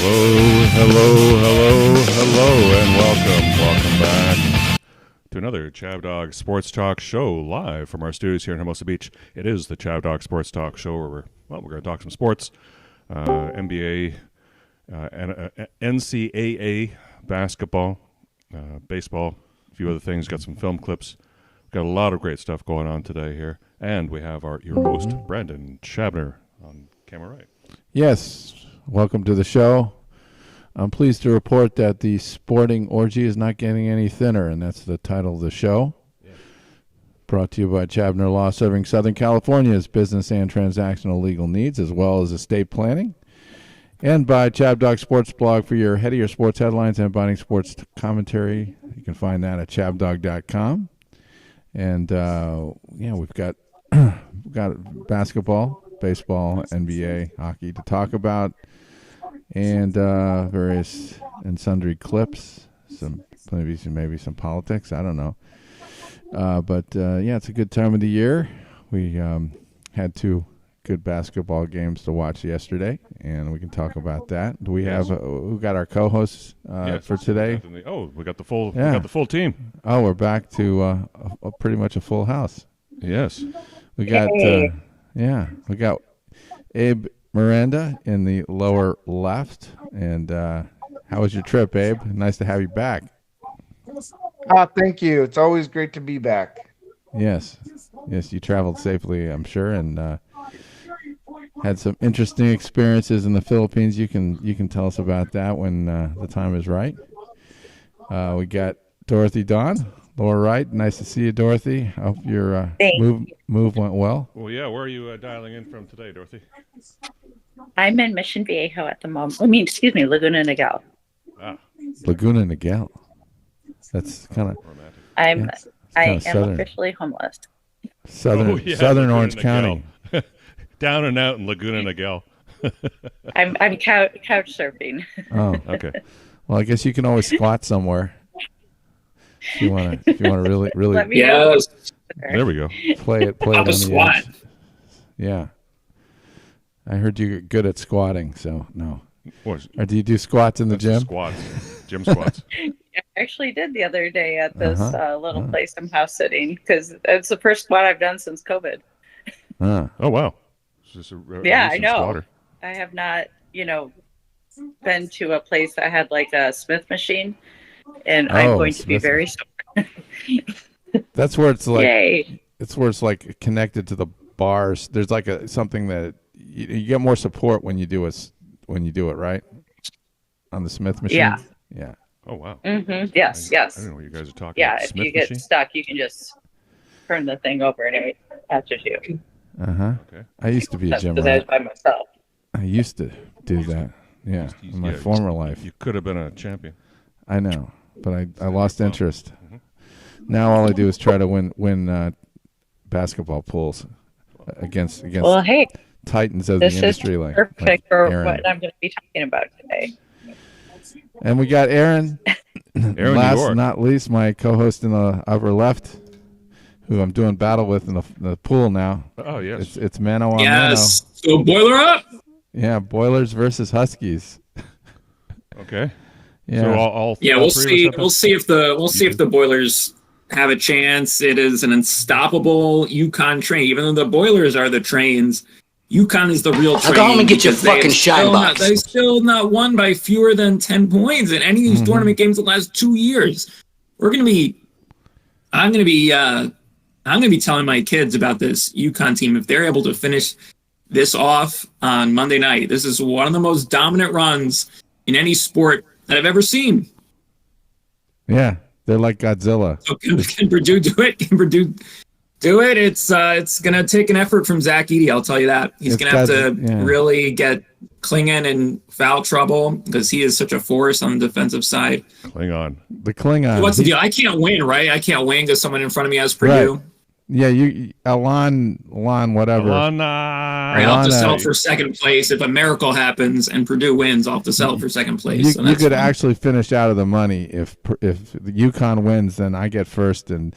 Hello, and welcome back to another Chav Dog Sports Talk Show live from our studios here in Hermosa Beach. It is the Chav Dog Sports Talk Show where we're going to talk some sports, NBA, NCAA, basketball, baseball, a few other things. Got some film clips. Got a lot of great stuff going on today here, and we have your host Brandon Chabner on camera right. Yes, welcome to the show. I'm pleased to report that the sporting orgy is not getting any thinner, and that's the title of the show. Yeah. Brought to you by Chabner Law, serving Southern California's business and transactional legal needs, as well as estate planning. And by Chav Dog Sports Blog for your head of your sports headlines and abiding sports commentary. You can find that at chavdog.com. And, we've got basketball, baseball, NBA, hockey to talk about. And various and sundry clips, maybe some politics. I don't know, but it's a good time of the year. We had two good basketball games to watch yesterday, and we can talk about that. Do we have who got our co-hosts for today? We got the full. Yeah. We got the full team. Oh, we're back to pretty much a full house. Yes, we got we got Abe Miranda in the lower left. And how was your trip, Abe? Nice to have you back. Thank you. It's always great to be back. Yes, you traveled safely, I'm sure, and had some interesting experiences in the Philippines. You can tell us about that when the time is right. We got Dorothy Dawn, lower right. Nice to see you, Dorothy. Hope your move went well. Well, yeah. Where are you dialing in from today, Dorothy? I'm in Mission Viejo at the moment. Laguna Niguel. Laguna Niguel. That's kind of romantic. I am officially homeless. Southern Orange County. Down and out in Laguna Niguel. I'm couch surfing. Oh, okay. Well, I guess you can always squat somewhere. If you want to really. Yes. There we go. Play it on the squat. edge. Yeah. I heard you're good at squatting, so no. Or do you do squats in the gym? Gym squats. I actually did the other day at this little place I'm house sitting, because it's the first squat I've done since COVID. Oh, wow. It's just I know. Squatter. I have not, been to a place that had like a Smith machine, and I'm going to be very sore. That's where it's like. Yay. It's where it's like connected to the bars. There's like something that you get more support when you do it, right? On the Smith machine. Yeah. Oh wow. Mm-hmm. Yes. I don't know what you guys are talking about. Yeah. If Smith you get machine? stuck, you can just turn the thing over and it catches you. Okay. I used to be a gym rat. Because I was by myself. I used to do that. Yeah. In my former life. You could have been a champion. I know, but I lost interest. Mm-hmm. Now all I do is try to win basketball pools against titans of the industry. This is perfect for what I'm going to be talking about today. And we got Aaron, last but not least, my co-host in the upper left, who I'm doing battle with in the pool now. Oh, yes. It's mano on yes. So boiler up. Yeah, Boilers versus Huskies. Okay. Yeah. So all we'll see. We'll see if the Boilers have a chance. It is an unstoppable UConn train. Even though the Boilers are the trains, UConn is the real train. Go home and get your fucking shine box. They still not won by fewer than 10 points in any of these tournament games the last 2 years. I'm gonna be telling my kids about this UConn team if they're able to finish this off on Monday night. This is one of the most dominant runs in any sport that I've ever seen. Yeah, they're like Godzilla. So can Purdue do it? Can Purdue do it? It's going to take an effort from Zach Edey, I'll tell you that. He's going to have to really get Klingon in foul trouble because he is such a force on the defensive side. Klingon. The Klingon. What's the deal? I can't win, right? I can't win because someone in front of me has Purdue. Right. Yeah, Alon, whatever. Right, I'll have to sell for second place. If a miracle happens and Purdue wins, I'll have to sell for second place. You could actually finish out of the money if the UConn wins, then I get first, and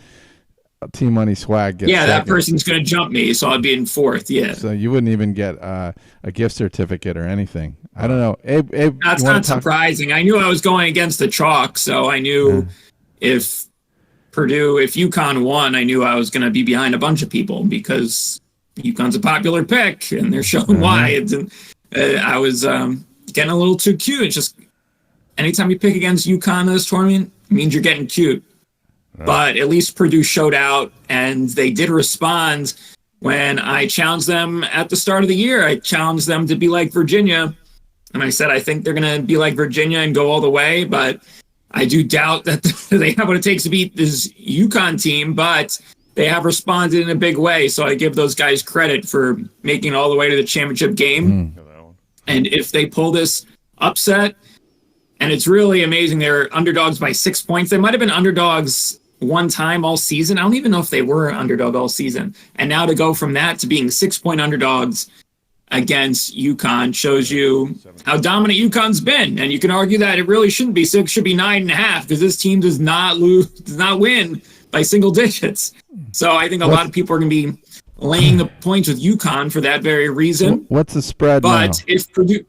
T-Money Swag gets that second. person's going to jump me, so I'd be in fourth. Yeah. So you wouldn't even get a gift certificate or anything. I don't know. Abe, that's not surprising. I knew I was going against the chalk, so I knew if UConn won, I knew I was going to be behind a bunch of people because UConn's a popular pick, and they're showing why. And I was getting a little too cute. It's just anytime you pick against UConn in this tournament, it means you're getting cute. But at least Purdue showed out, and they did respond when I challenged them at the start of the year. I challenged them to be like Virginia, and I said I think they're going to be like Virginia and go all the way, but I do doubt that they have what it takes to beat this UConn team, but they have responded in a big way, so I give those guys credit for making it all the way to the championship game. And if they pull this upset, and it's really amazing, they're underdogs by 6 points. They might have been underdogs one time all season. I don't even know if they were underdog all season. And now to go from that to being 6 point underdogs against UConn shows you how dominant UConn's been. And you can argue that it really shouldn't be 6, should be 9.5, because this team does not win by single digits. So I think a lot of people are going to be laying the points with UConn for that very reason. What's the spread but now? If Purdue,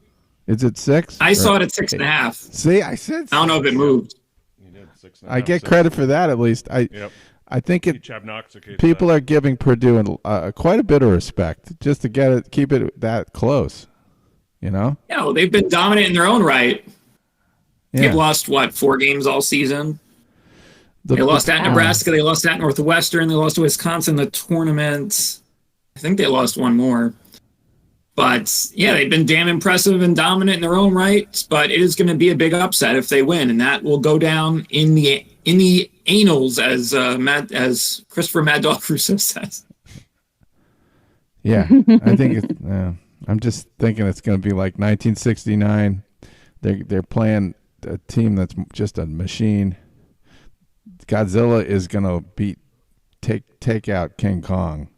is it 6? I saw it at 6.5. See, I said 6. I don't know if it moved. I get credit for that at least. I think people are giving Purdue quite a bit of respect just to keep it that close. You know? Yeah, well, they've been dominant in their own right. They've lost 4 games all season. They lost at Nebraska. They lost at Northwestern. They lost to Wisconsin in the tournament. I think they lost one more. But yeah, they've been damn impressive and dominant in their own right. But it is going to be a big upset if they win, and that will go down in the annals, as Christopher Mad Dog Russo says. Yeah, I think I'm just thinking it's going to be like 1969. They're playing a team that's just a machine. Godzilla is going to take out King Kong.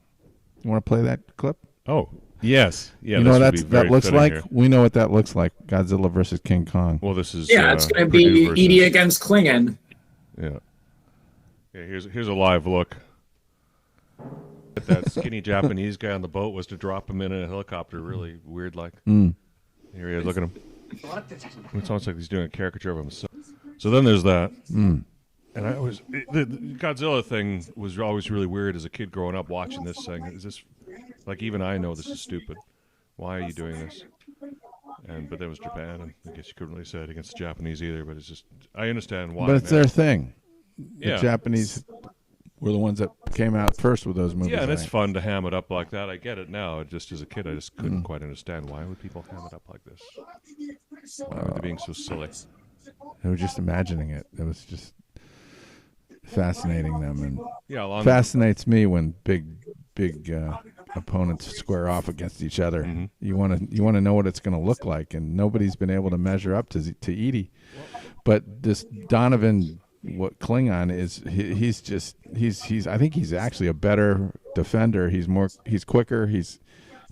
You want to play that clip? Oh. Yes. Yeah. You know what that looks like? Here. We know what that looks like. Godzilla versus King Kong. Well, this is it's going to be Edie against Klingon. Yeah. Yeah. Here's a live look. That skinny Japanese guy on the boat was to drop him in a helicopter. Really weird, like. Here he is. Look at him. It's almost like he's doing a caricature of himself. So then there's that. And the Godzilla thing was always really weird as a kid growing up watching this thing. Is this? Like, even I know this is stupid. Why are you doing this? But that was Japan, and I guess you couldn't really say it against the Japanese either, but it's just, I understand why. But it's their thing. The Japanese were the ones that came out first with those movies. Yeah, and it's fun to ham it up like that. I get it now. Just as a kid, I just couldn't quite understand why would people ham it up like this? Why were they being so silly? They were just imagining it. It was just fascinating them, and fascinates me when big opponents square off against each other. Mm-hmm. You want to know what it's going to look like, and nobody's been able to measure up to Edie. But this Donovan, what Klingon is, he's I think he's actually a better defender. He's quicker. He's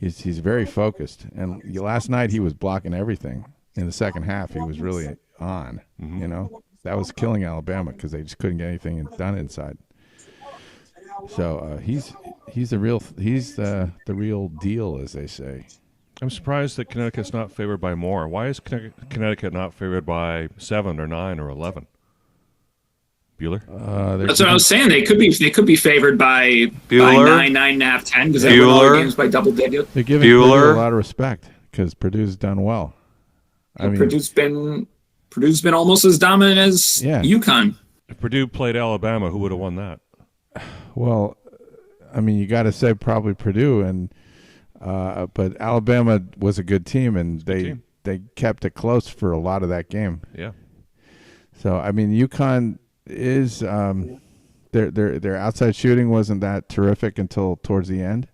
very focused. And last night he was blocking everything. In the second half, he was really on. Mm-hmm. You know, that was killing Alabama because they just couldn't get anything done inside. So he's the real deal, as they say. I'm surprised that Connecticut's not favored by more. Why is Connecticut not favored by 7 or 9 or 11? Bueller? That's what I was saying. They could be favored by 9, 9.5, 10 because they won all their games by double digits. They're giving Purdue a lot of respect because Purdue's done well. Purdue's been almost as dominant as UConn. If Purdue played Alabama, who would have won that? Well, I mean, you got to say probably Purdue, but Alabama was a good team, and they kept it close for a lot of that game. Yeah. So I mean, UConn is their outside shooting wasn't that terrific until towards the end,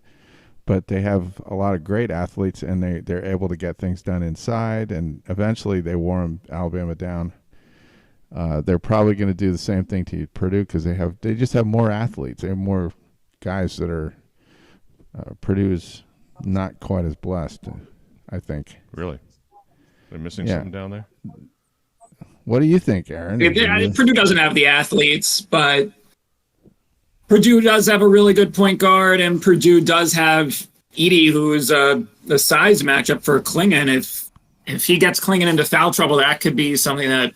but they have a lot of great athletes, and they're able to get things done inside, and eventually they wore Alabama down. They're probably going to do the same thing to Purdue because they just have more athletes. They have more guys that are Purdue's not quite as blessed, I think. Really? They're missing something down there? What do you think, Aaron? Purdue doesn't have the athletes, but Purdue does have a really good point guard, and Purdue does have Edey, who is the size matchup for Klingon. If he gets Klingon into foul trouble, that could be something that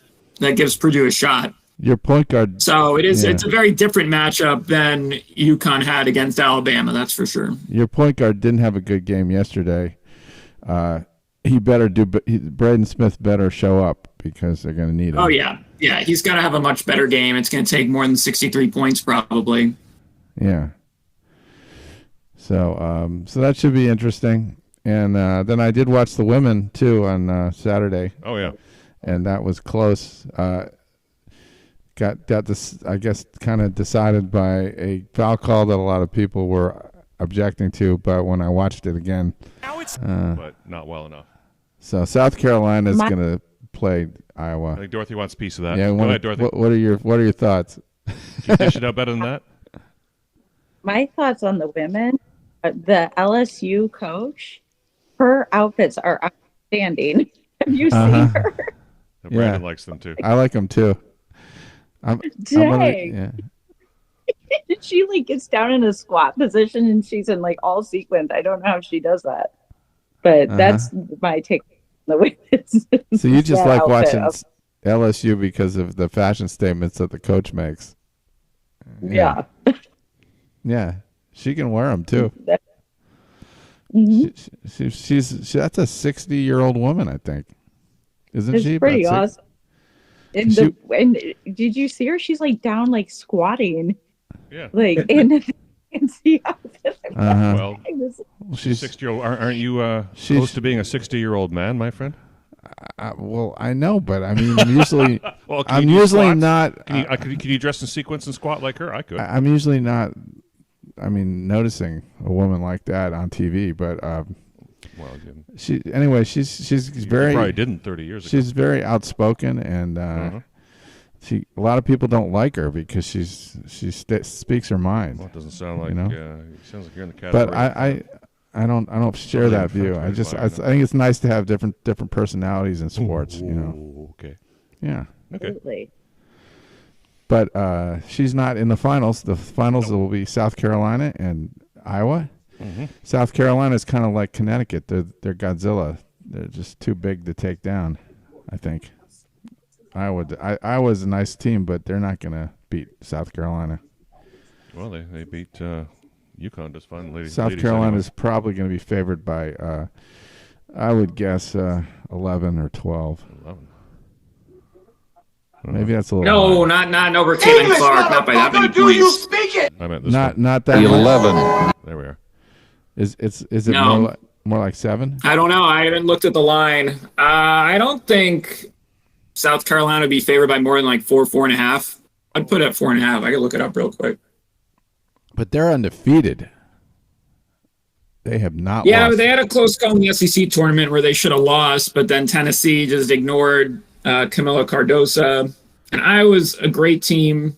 gives Purdue a shot. Your point guard. So it's a very different matchup than UConn had against Alabama, that's for sure. Your point guard didn't have a good game yesterday. Braden Smith better show up because they're going to need him. Oh, yeah. Yeah, he's got to have a much better game. It's going to take more than 63 points probably. Yeah. So that should be interesting. And then I did watch the women, too, on Saturday. Oh, yeah. And that was close. Got this, I guess, kind of decided by a foul call that a lot of people were objecting to, but when I watched it again, but not well enough. So South Carolina is going to play Iowa. I think Dorothy wants a piece of that. Yeah, Go ahead, Dorothy. What are your thoughts? Did you dish it out better than that? My thoughts on the women, the LSU coach, her outfits are outstanding. Have you seen her? Brandon likes them too. I like them too. She like gets down in a squat position and she's in like all sequined. I don't know how she does that, but that's my take on the women. So you just like watching LSU because of the fashion statements that the coach makes. Yeah. Yeah, she can wear them too. Mm-hmm. She's that's a 60-year-old woman, I think, isn't she? It's pretty awesome. And did you see her? She's like down, like squatting. Yeah. Like in the fancy outfit. Well, she's 60-year-old. Aren't you close to being a 60-year-old man, my friend? Well, I know, but I mean, I'm usually well, I'm usually not. Can you dress in sequins and squat like her? I could. I'm usually not. I mean, noticing a woman like that on TV, but she's very. You probably didn't 30 years ago. She's very outspoken, and a lot of people don't like her because she speaks her mind. Well, it doesn't sound like it sounds like you're in the category. But I don't share that view. I think it's nice to have different personalities in sports. Okay. Yeah. Okay. Absolutely. But she's not in the finals. The finals will be South Carolina and Iowa. Mm-hmm. South Carolina is kind of like Connecticut. They're Godzilla. They're just too big to take down, I think. Iowa's a nice team, but they're not going to beat South Carolina. Well, they beat UConn just fine. South Carolina is probably going to be favored by, I would guess, 11 or 12. 11. Maybe that's a little. Not over Caitlin Clark. Not by that many points. You speak it? I meant this not that 11. There we are. Is it more like 7? I don't know. I haven't looked at the line. I don't think South Carolina would be favored by more than like 4.5. I'd put it at 4.5. I could look it up real quick. But they're undefeated. They have not lost. Yeah, but they had a close call in the SEC tournament where they should have lost, but then Tennessee just ignored Camila Cardosa. And Iowa's a great team.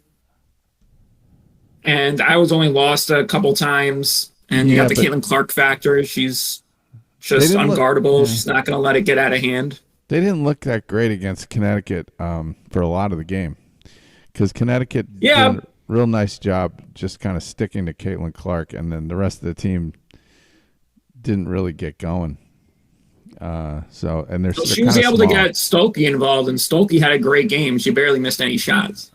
And Iowa's only lost a couple times. And you got the Caitlin Clark factor. She's just unguardable. She's not going to let it get out of hand. They didn't look that great against Connecticut for a lot of the game. Because Connecticut did a real nice job just kind of sticking to Caitlin Clark. And then the rest of the team didn't really get going. So she was able to get Stokey involved, and Stokey had a great game. She barely missed any shots.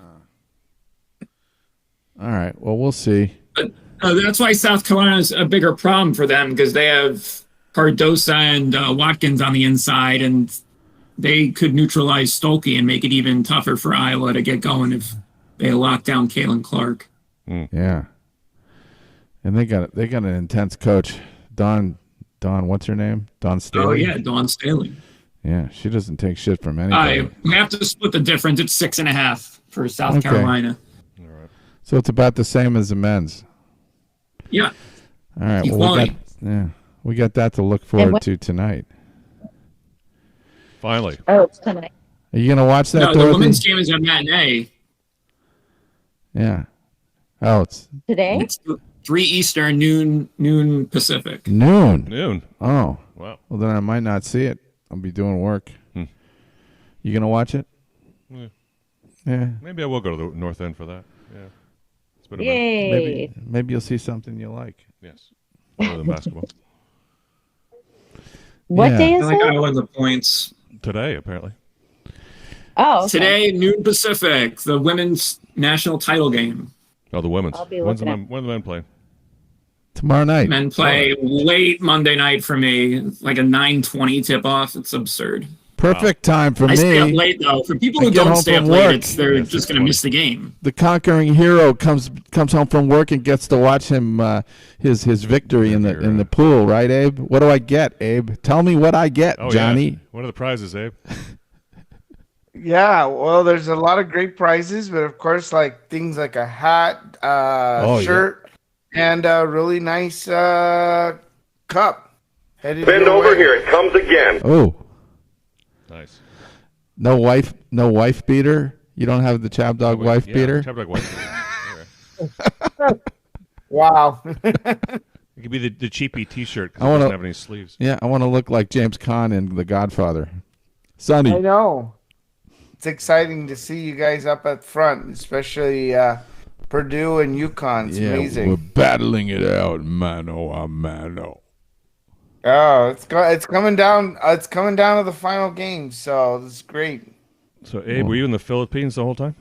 All right. Well, we'll see. But that's why South Carolina is a bigger problem for them because they have Cardosa and Watkins on the inside, and they could neutralize Stokey and make it even tougher for Iowa to get going if they lock down Caitlin Clark. Yeah. And they got an intense coach, Dawn, what's her name? Dawn Staley? Oh, yeah, Dawn Staley. Yeah, she doesn't take shit from anybody. We have to split the difference. It's 6.5 for South Carolina. All right. So it's about the same as the men's. Yeah. All right. Well, we got that to look forward to tonight. Finally. Oh, it's tonight. Are you going to watch that, Dorothy? The women's game is a matinee. Yeah. Oh, it's today? It's 3 Eastern, noon Pacific. Noon. Oh. Wow. Well, then I might not see it. I'll be doing work. You going to watch it? Yeah. Yeah. Maybe I will go to the North End for that. Yeah. been a minute. Yay! Maybe you'll see something you like. Yes. Other than basketball. What Yeah. day I is think I it? won the points. Today, apparently. Oh, okay. Today, noon Pacific, the women's national title game. Oh, the women's. I'll be When the looking men playing? Tomorrow night. Men play late Monday night for me, like a 9:20 tip-off. It's absurd. Perfect time for I stay up me. late, though. For people I who get don't home stay up from late, work. they're Yeah, just going to 6:20. miss the game. The conquering hero comes home from work and gets to watch him his victory in the pool, right, Abe? What do I get, Abe? Tell me what I get, Oh, Johnny. Yeah. What are the prizes, Abe? Yeah, well, there's a lot of great prizes, but of course, like things like a hat, shirt, and a really nice cup. Headed Bend your over way. here. It comes again. Oh, Nice. no wife beater. You don't have the Chab Dog wife beater. Chab Dog wife beater. Wow. It could be the cheapy T-shirt because I it wanna- doesn't have any sleeves. Yeah, I want to look like James Caan in The Godfather. Sonny. I know. It's exciting to see you guys up at front, especially Purdue and UConn. It's We're amazing. battling it out, mano a mano. Oh, it's coming down. It's coming down to the final game, so it's great. So, Abe, were you in the Philippines the whole time?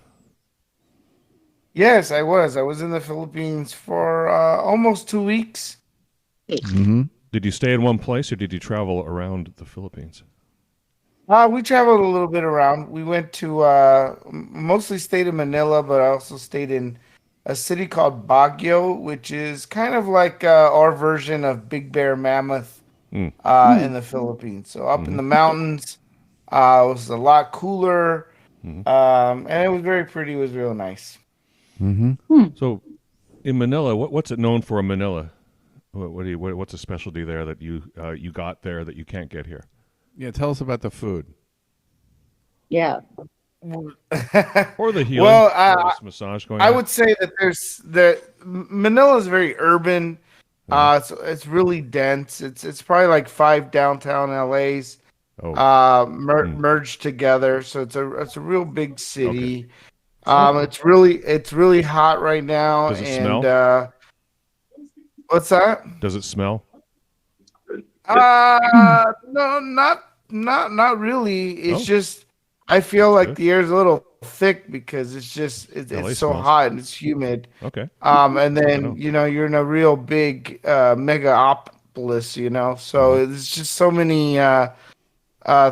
Yes, I was. I was in the Philippines for almost 2 weeks. Mm-hmm. Did you stay in one place or did you travel around the Philippines? We traveled a little bit around. We went to mostly stayed in Manila, but I also stayed in a city called Baguio, which is kind of like our version of Big Bear Mammoth in the Philippines. So up in the mountains, it was a lot cooler, and it was very pretty. It was real nice. Mm-hmm. So, in Manila, what's it known for in Manila? What's a specialty there that you got there that you can't get here? Yeah, tell us about the food. Yeah. Or the healing, Well, or this massage going I on? would say that Manila is very urban. It's really dense. It's probably like 5 downtown LAs merged together. So it's a real big city. It's really hot right now. Does it and smell? What's that? Does it smell? No, not really. It's just I feel like the air is a little thick because it's LA so smells. hot and it's humid. Okay. And then you're in a real big megapolis, so there's just so many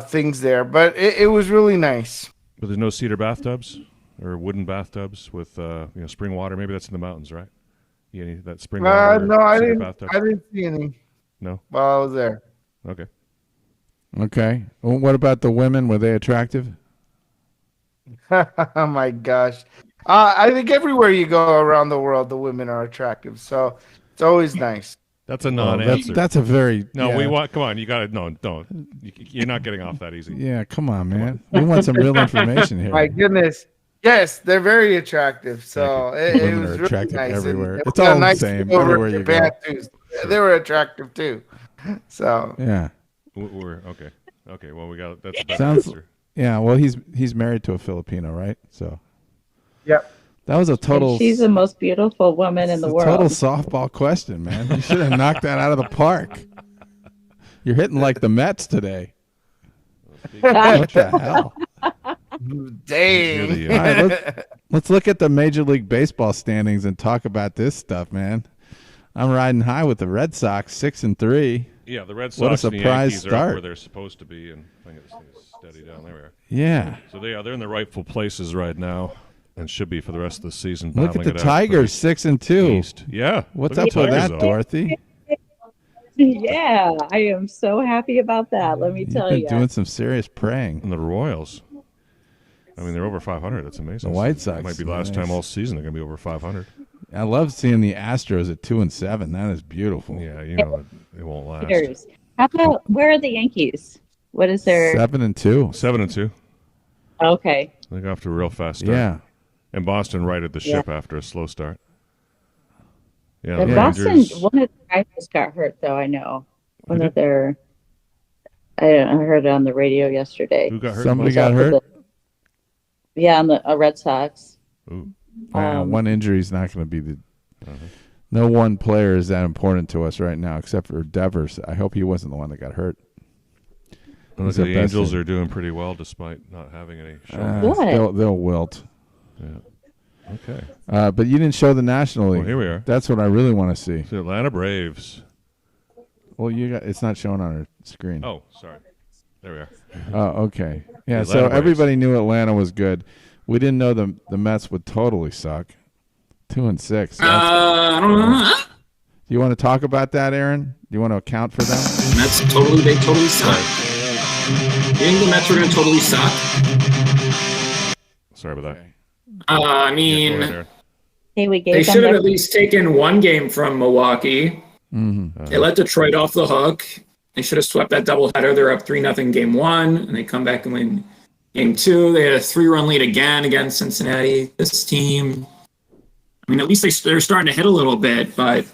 things there. But it was really nice. But there's no cedar bathtubs or wooden bathtubs with spring water. Maybe that's in the mountains, right? That spring water. No, I cedar didn't. bathtub? I didn't see any No. while I was there. Okay. Okay. Well, what about the women? Were they attractive? Oh my gosh. I think everywhere you go around the world, the women are attractive. So it's always nice. That's a non-answer. That's a very we want. Come on, you got to. No, don't. You're not getting off that easy. Yeah, come on, man. We want some real information here. My goodness. Yes, they're very attractive. So it Women was are really attractive nice. everywhere. And It's we got all the nice same people over everywhere in you Japan, go. too. They were attractive too. So Yeah. We're okay. Okay. Well, we got. That's a better Sounds. answer. Yeah. Well, he's married to a Filipino, right? So. Yep. That was a total. She's the most beautiful woman in the world. Total softball question, man. You should have knocked that out of the park. You're hitting like the Mets today. What the hell? Dang. All right, let's look at the Major League Baseball standings and talk about this stuff, man. I'm riding high with the Red Sox, 6-3. Yeah, the Red Sox What a and the surprise Yankees are start. up where they're supposed to be, and I think this thing is steady down there. Yeah. So they're in the rightful places right now, and should be for the rest of the season. Look at battling the it out for Tigers, 6-2. East. Yeah. What's Look up at with the that, Tigers, though. Dorothy? Yeah, I am so happy about that. Let me You've tell been you. doing some serious praying. And the Royals. I mean, they're over 500. That's amazing. The White Sox, That might be the last nice. time all season they're going to be over 500. I love seeing the Astros at 2-7. That is beautiful. Yeah, it won't last. Cheers. How about where are the Yankees? What is their 7-2. 7-2. Okay. They got off to a real fast start. Yeah. And Boston righted the ship after a slow start. Yeah, And the Boston, Rangers. one of the guys just got hurt, though. I know. One of their. I heard it on the radio yesterday. Who got hurt? Somebody Most? got hurt? Yeah, on the Red Sox. Ooh. One injury is not going to be the. No one player is that important to us right now, except for Devers. I hope he wasn't the one that got hurt. Well, the Angels are doing pretty well despite not having any show. They'll wilt. Yeah. Okay. But you didn't show the National League. Well, here we are. That's what I really want to see. The Atlanta Braves. Well, it's not showing on our screen. Oh, sorry. There we are. Oh, okay. Yeah, so everybody knew Atlanta was good. We didn't know the Mets would totally suck. 2-6. I don't know. Do you want to talk about that, Aaron? Do you want to account for them? They totally suck. You think the Mets are going to totally suck? Sorry about that. I mean, they should have at least taken one game from Milwaukee. Mm-hmm. They let Detroit off the hook. They should have swept that doubleheader. They're up 3-0 game 1, and they come back and win game 2. They had a 3-run lead again against Cincinnati. This team, I mean, at least they're starting to hit a little bit, but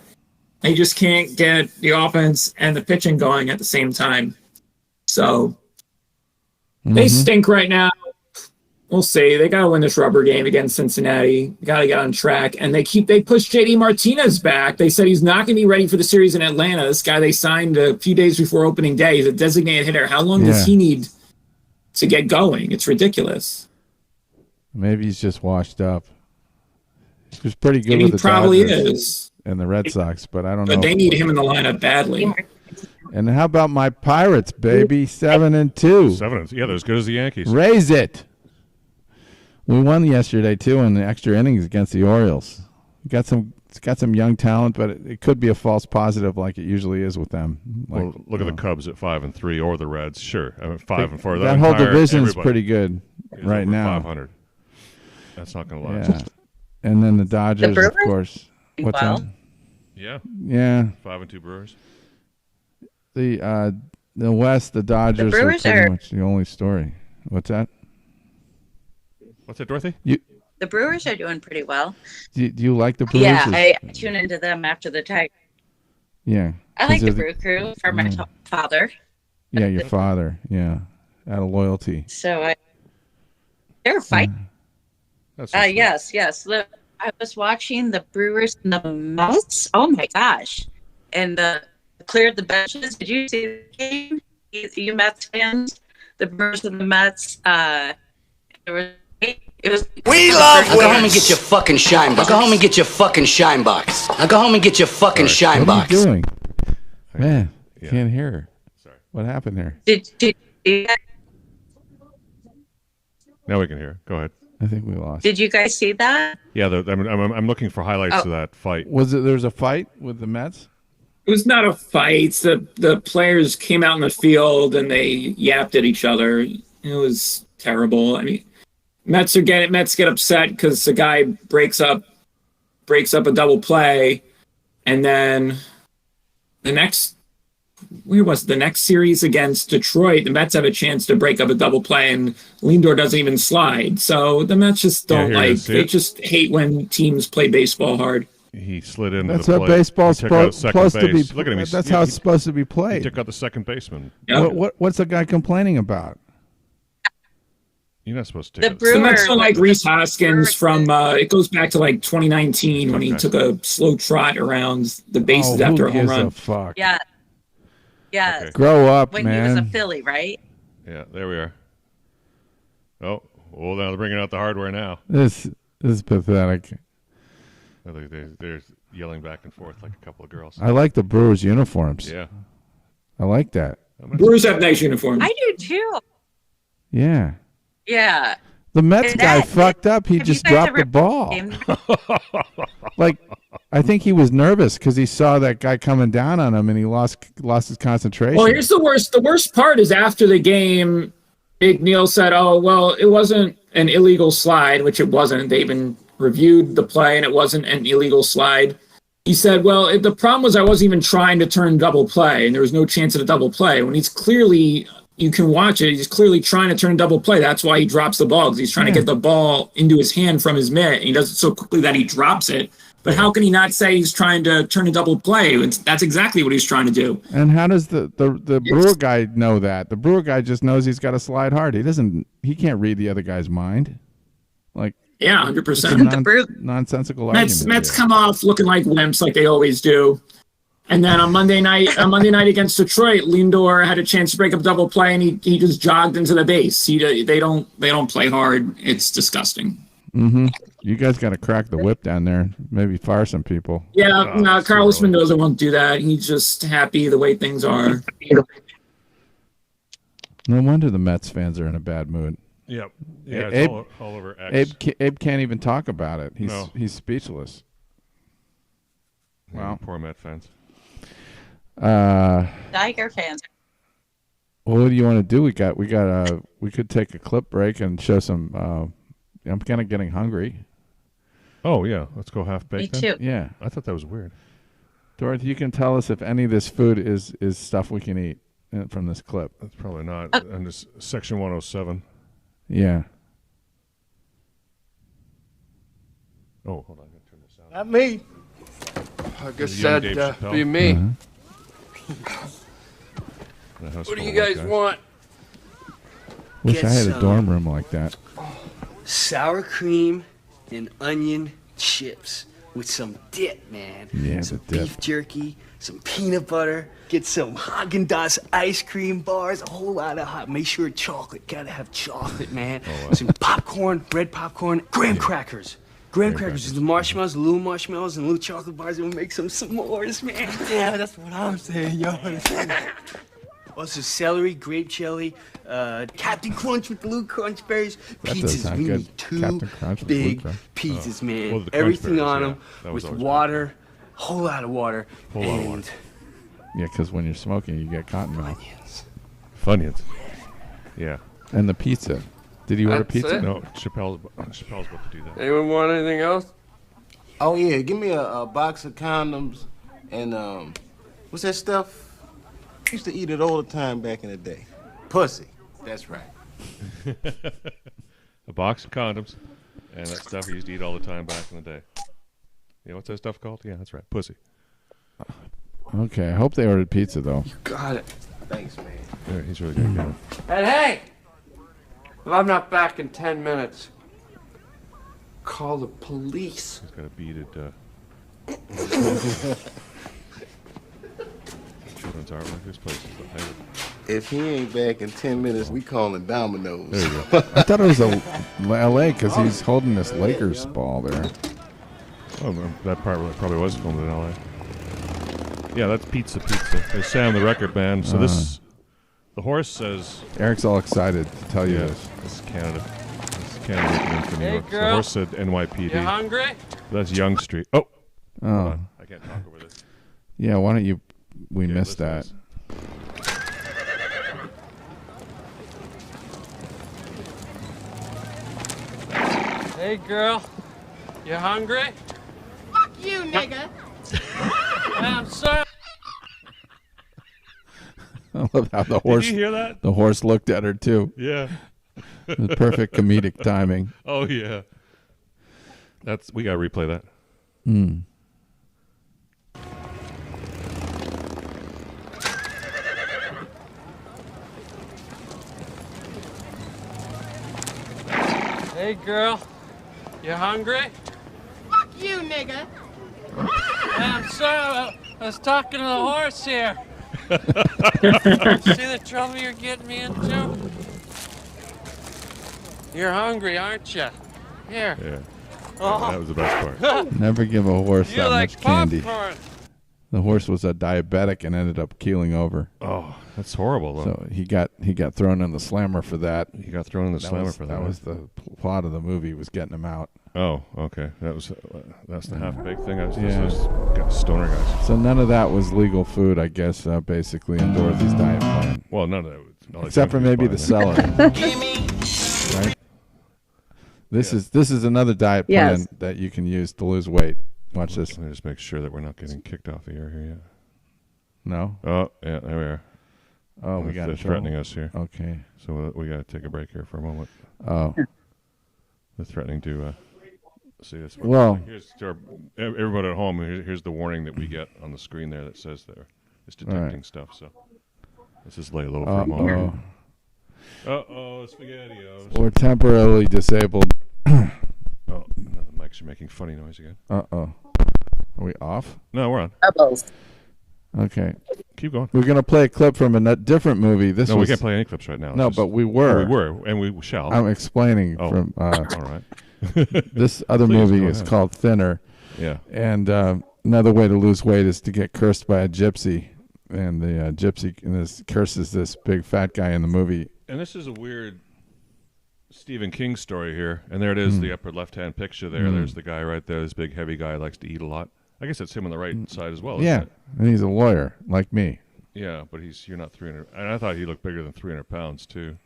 they just can't get the offense and the pitching going at the same time. So they stink right now. We'll see. They got to win this rubber game against Cincinnati. Got to get on track. And they pushed JD Martinez back. They said he's not going to be ready for the series in Atlanta. This guy they signed a few days before opening day. He's a designated hitter. How long does he need to get going? It's ridiculous. Maybe he's just washed up. He was pretty good with the probably Dodgers is. And the Red Sox, but I don't know. But they need him in the lineup badly. And how about my Pirates, baby? 7-2. 7. Yeah, they're as good as the Yankees. Raise it. We won yesterday too in the extra innings against the Orioles. It's got some young talent, but it could be a false positive like it usually is with them. Well, look at the Cubs at 5-3 or the Reds. Sure, I mean 5-4. That whole division is pretty good right now. 500. That's not going to last. Yeah. And then the Dodgers, of course. What's that? Yeah. Yeah. 5-2 Brewers. The West, the Dodgers are pretty much the only story. What's that? What's that, Dorothy? The Brewers are doing pretty well. Do you like the Brewers? Yeah, I tune into them after the tag. Yeah. I like the Brew Crew for my father. Yeah, your father. Yeah. Out of loyalty. So they're fighting. Yes. I was watching the Brewers and the Mets. Oh my gosh. And cleared the benches. Did you see the game? You Mets fans? The Brewers and the Mets. We love Now go home and get your fucking shine box. Now go home and get your fucking shine box. Now go home and get your fucking shine box. What are you doing? Man, can't hear her. Sorry. What happened there? Now we can hear. Go ahead. I think we lost. Did you guys see that? Yeah, I'm looking for highlights of that fight. There's a fight with the Mets? It was not a fight. The players came out in the field and they yapped at each other. It was terrible. I mean, Mets get upset because the guy breaks up a double play, and then the next series against Detroit, the Mets have a chance to break up a double play, and Lindor doesn't even slide. So the Mets just don't they just hate when teams play baseball hard. He slid into That's the plate. That's what baseball's supposed to be. Look at him. That's how it's supposed to be played. He took out the second baseman. Yep. What's the guy complaining about? You're not supposed to take the Mets don't like Rhys Hoskins from, it goes back to like 2019 when he took a slow trot around the bases after a home run. Fuck? Yeah. Yeah. Okay. Grow up, when man. When he was a Philly, right? Yeah, there we are. Oh, well, now they're bringing out the hardware now. This is pathetic. They're yelling back and forth like a couple of girls. I like the Brewers uniforms. Yeah. I like that. Brewers have nice uniforms. I do too. Yeah. Yeah. The Mets guy fucked up. He just dropped the ball. Like, I think he was nervous because he saw that guy coming down on him and he lost his concentration. Well, here's the worst. The worst part is after the game, Big Neil said, "Oh, well, it wasn't an illegal slide," which it wasn't. They even reviewed the play and it wasn't an illegal slide. He said, "Well, the problem was I wasn't even trying to turn double play, and there was no chance of a double play." When he's clearly, you can watch it, he's clearly trying to turn double play. That's why he drops the ball, because he's trying to get the ball into his hand from his mitt, and he does it so quickly that he drops it. But how can he not say he's trying to turn a double play? That's exactly what he's trying to do. And how does the Brewer guy know that? The Brewer guy just knows he's got to slide hard. He can't read the other guy's mind. Like, Yeah, 100%. Nonsensical Mets argument. come off looking like wimps, like they always do. And then on Monday night against Detroit, Lindor had a chance to break up double play, and he just jogged into the base. They don't play hard. It's disgusting. Mm-hmm. You guys got to crack the whip down there. Maybe fire some people. Yeah, no, Carlos Mendoza won't do that. He's just happy the way things are. No wonder the Mets fans are in a bad mood. Yep. Yeah, it's all over X. Abe can't even talk about it. He's speechless. Wow. Poor Met fans. Tiger fans. Well, what do you want to do? We could take a clip break and show some. I'm kind of getting hungry. Oh yeah, let's go half baked. Me too. Yeah, I thought that was weird. Dorothy, you can tell us if any of this food is stuff we can eat from this clip. That's probably not under section 107. Yeah. Oh, hold on. I'm gonna turn this out. Not me. I guess that'd be me. What do you guys want? Wish I had a dorm room like that. Sour cream and onion chips with some dip, man. Yeah, some the dip. Beef jerky, some peanut butter. Get some Haagen-Dazs ice cream bars, a whole lot of hot. Make sure chocolate. Gotta have chocolate, man. Some popcorn, bread popcorn, graham crackers. Graham crackers is the marshmallows, the little marshmallows, and little chocolate bars, and we'll make some s'mores, man. Yeah, that's what I'm saying, yo. Also, celery, grape jelly, Captain Crunch with the little crunch berries. Pizzas, we need two big pizzas, man. Well, the everything crunch on berries, them with water, whole lot of water. Yeah, because when you're smoking, you get cotton mouth. Funyuns. Yeah. And the pizza. Did you order pizza? No, Chappelle's about to do that. Anyone want anything else? Oh yeah, give me a box of condoms and what's that stuff? I used to eat it all the time back in the day. Pussy. That's right. A box of condoms and that stuff we used to eat all the time back in the day. Yeah, what's that stuff called? Yeah, that's right. Pussy. Okay, I hope they ordered pizza though. You got it. Thanks, man. Yeah, he's really gonna get it. And hey, if I'm not back in 10 minutes, call the police. He's got a beaded children's artwork. This place is the height. If he ain't back in 10 minutes, we calling Domino's. There you go. I thought it was L.A. because he's holding this Lakers ball there. Oh, that part probably was filmed in L.A. Yeah, that's pizza. There's Sam, the record man. So the horse says... Eric's all excited to tell you this. This is Canada. This is Canada making it to New York. Girl, the horse said NYPD. You hungry? That's Young Street. Oh. Oh. I can't talk over this. Yeah, why don't you... We missed that. This. Hey, girl. You hungry? Fuck you, nigga. I'm sorry. I love how the horse... Did you hear that? The horse looked at her, too. Yeah. The perfect comedic timing. Oh, yeah. We got to replay that. Hmm. Hey, girl. You hungry? Fuck you, nigga. I'm sorry. I was talking to the horse here. See the trouble you're getting me into? You're hungry, aren't you? Here. Yeah. Oh. That was the best part. Never give a horse You that like much candy. popcorn. The horse was a diabetic and ended up keeling over. Oh, that's horrible, though. So he got thrown in the slammer for that. He got thrown in the slammer for that. That was the plot of the movie, was getting him out. Oh, okay. That's the half-baked thing. Those stoner guys. So none of that was legal food, I guess, basically, in Dorothy's diet plan. Well, none of that. Except for maybe the celery. Right? This is another diet plan that you can use to lose weight. Watch this. Let me just make sure that we're not getting kicked off the air here yet. No? Oh, yeah, there we are. Oh, we got They're threatening us here. Okay. So we got to take a break here for a moment. Oh. They're threatening to see this. Well, here's to everybody at home. Here's the warning that we get on the screen there that says there it's detecting stuff. So let's just lay low for a moment. Uh-oh, SpaghettiOs. We're temporarily disabled. Oh, mics are making funny noise again. Uh-oh. Are we off? No, we're on. Okay. Keep going. We're going to play a clip from a different movie. We can't play any clips right now. No, but we were. We were, and we shall. I'm explaining from... all right. This other movie is called Thinner. Yeah. And another way to lose weight is to get cursed by a gypsy. And the gypsy curses this big fat guy in the movie. And this is a weird Stephen King story here. And there it is, the upper left-hand picture there. There's the guy right there, this big, heavy guy who likes to eat a lot. I guess it's him on the right side as well. Yeah, isn't it? and he's a lawyer, like me. Yeah, but you're not 300. And I thought he looked bigger than 300 pounds, too.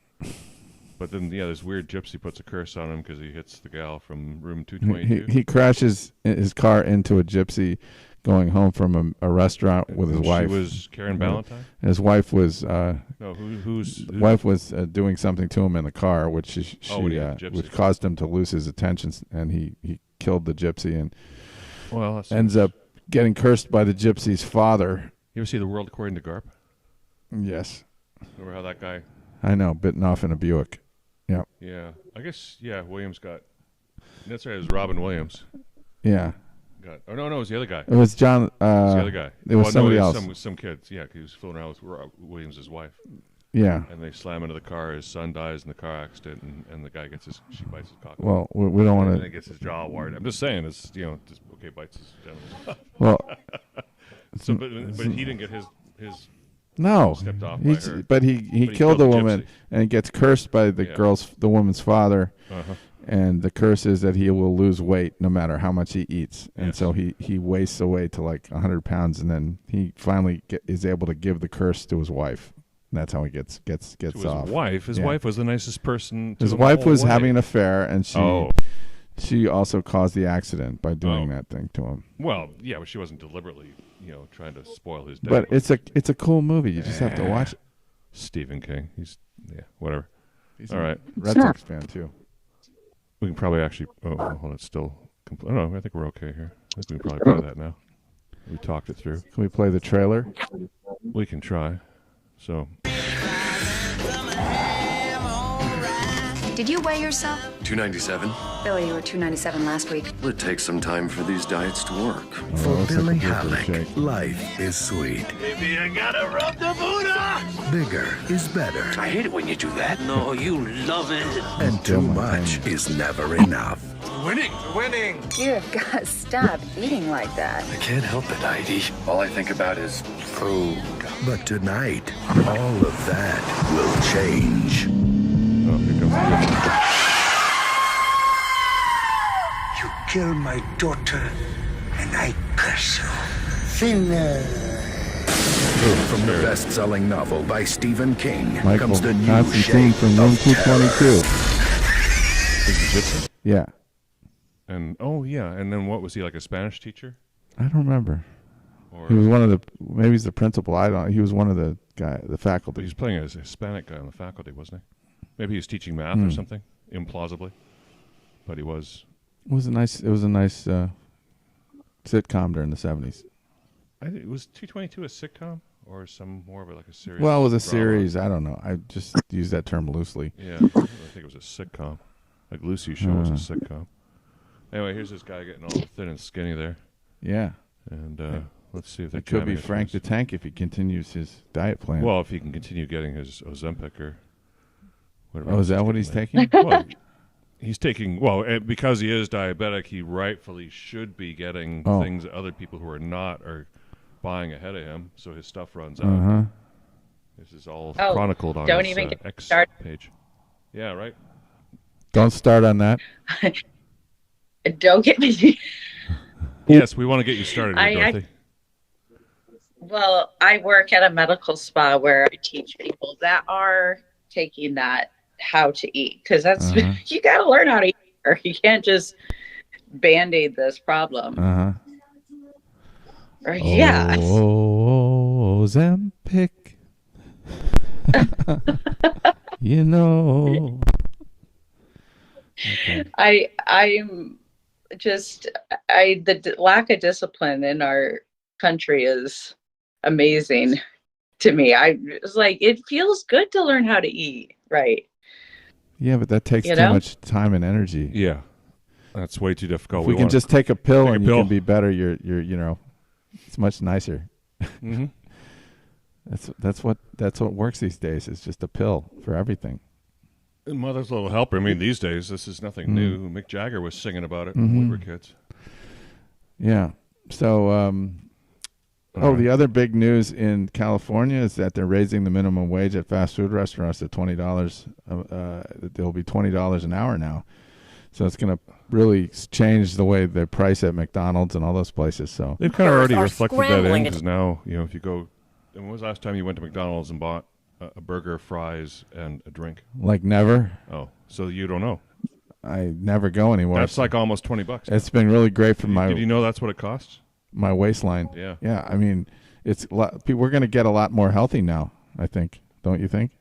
But then, this weird gypsy puts a curse on him because he hits the gal from room 222. He crashes his car into a gypsy going home from a restaurant with his wife. She was Karen Ballantyne? His wife was... who's... wife was doing something to him in the car, which which caused him to lose his attention, and he killed the gypsy and ends up getting cursed by the gypsy's father. You ever see The World According to Garp? Yes. Remember how that guy... I know, bitten off in a Buick. Yep. Yeah. I guess, Williams got... That's right, it was Robin Williams. Yeah. Oh, no, it was the other guy. It was John... it was the other guy. It was somebody else. Some kids, he was fooling around with Williams' wife. Yeah. And they slam into the car, his son dies in the car accident, and the guy she bites his cock. Well, we don't want to... And then gets his jaw wired. I'm just saying, it's, bites his genitals. Well... but he didn't get his no, stepped off by her. But he killed the woman and gets cursed by the woman's father. And the curse is that he will lose weight no matter how much he eats. And so he wastes away to like 100 pounds, and then he finally is able to give the curse to his wife. And that's how he gets off. His wife was the nicest person. His wife was having an affair, and she also caused the accident by doing that thing to him. Well, yeah, but she wasn't deliberately, trying to spoil his day. But it's a cool movie. You just have to watch it. Stephen King. Whatever. He's all right. Red Sox fan too. We can probably actually. Oh, hold on. It's still. No, I think we're okay here. I think we can probably play that now. We talked it through. Can we play the trailer? We can try. So. Did you weigh yourself? 297. Billy, you were 297 last week. Well, it takes some time for these diets to work. For Billy Halleck, life is sweet. Maybe I gotta rub the Buddha! Bigger is better. I hate it when you do that. No, you love it. And too much is never enough. Winning! You've got to stop eating like that. I can't help it, Heidi. All I think about is food. But tonight, all of that will change. Oh, here comes the You killed my daughter, and I curse you. Thinner. From the best-selling novel by Stephen King Michael comes the new Constantine shape from room of 222. Yeah. And and then what was he, like a Spanish teacher? I don't remember. He was one of maybe he's the principal. I don't. He was one of the faculty. But he was playing as a Hispanic guy on the faculty, wasn't he? Maybe he was teaching math or something, implausibly. But he was. It was a nice sitcom during the 70s. I think it was 222 a sitcom or some more of like a series. Well, it was a series. I don't know. I just use that term loosely. Yeah, I think it was a sitcom. Like Lucy's Show was a sitcom. Anyway, here's this guy getting all thin and skinny there. Yeah. And let's see if it could be Frank the Tank if he continues his diet plan. Well, if he can continue getting his Ozempic or whatever. Oh, is that what he's taking? Well, he's taking, because he is diabetic, he rightfully should be getting things that other people who are not are buying ahead of him, so his stuff runs out. This is all chronicled on his X page. Yeah, right? Don't start on that. Don't get me... Yes, we want to get you started here, Dorothy. Well, I work at a medical spa where I teach people that are taking that how to eat, because that's you got to learn how to eat. Or you can't just band-aid this problem. Yeah. Oh, Ozempic. You know. Okay. I'm just the lack of discipline in our country is amazing to me. I was like, it feels good to learn how to eat right. Yeah, but that takes too much time and energy. Yeah. That's way too difficult. If we can just take a pill and you can be better, you're it's much nicer. Mm-hmm. That's what works these days. It's just a pill for everything. Mother's little helper. I mean, these days this is nothing new. Mick Jagger was singing about it when we were kids. Yeah. So, the other big news in California is that they're raising the minimum wage at fast food restaurants to $20. It'll be $20 an hour now. So it's going to really change the way they price at McDonald's and all those places. So they've kind of already reflected that in, because now, if you go, when was the last time you went to McDonald's and bought a burger, fries, and a drink? Like never. Oh, so you don't know. I never go anymore. That's like almost $20. It's been really great for my. Did you know that's what it costs? My waistline. Yeah. Yeah. I mean, we're going to get a lot more healthy now, I think. Don't you think?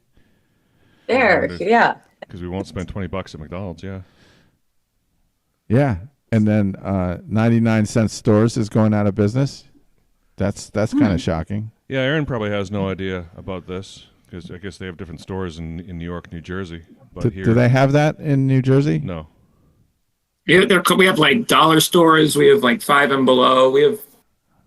Yeah. Because we won't spend $20 at McDonald's. Yeah. Yeah. And then 99-cent stores is going out of business. That's kind of shocking. Yeah, Aaron probably has no idea about this, because I guess they have different stores in New York, New Jersey. But do they have that in New Jersey? No. Yeah, we have like dollar stores. We have like Five and Below. We have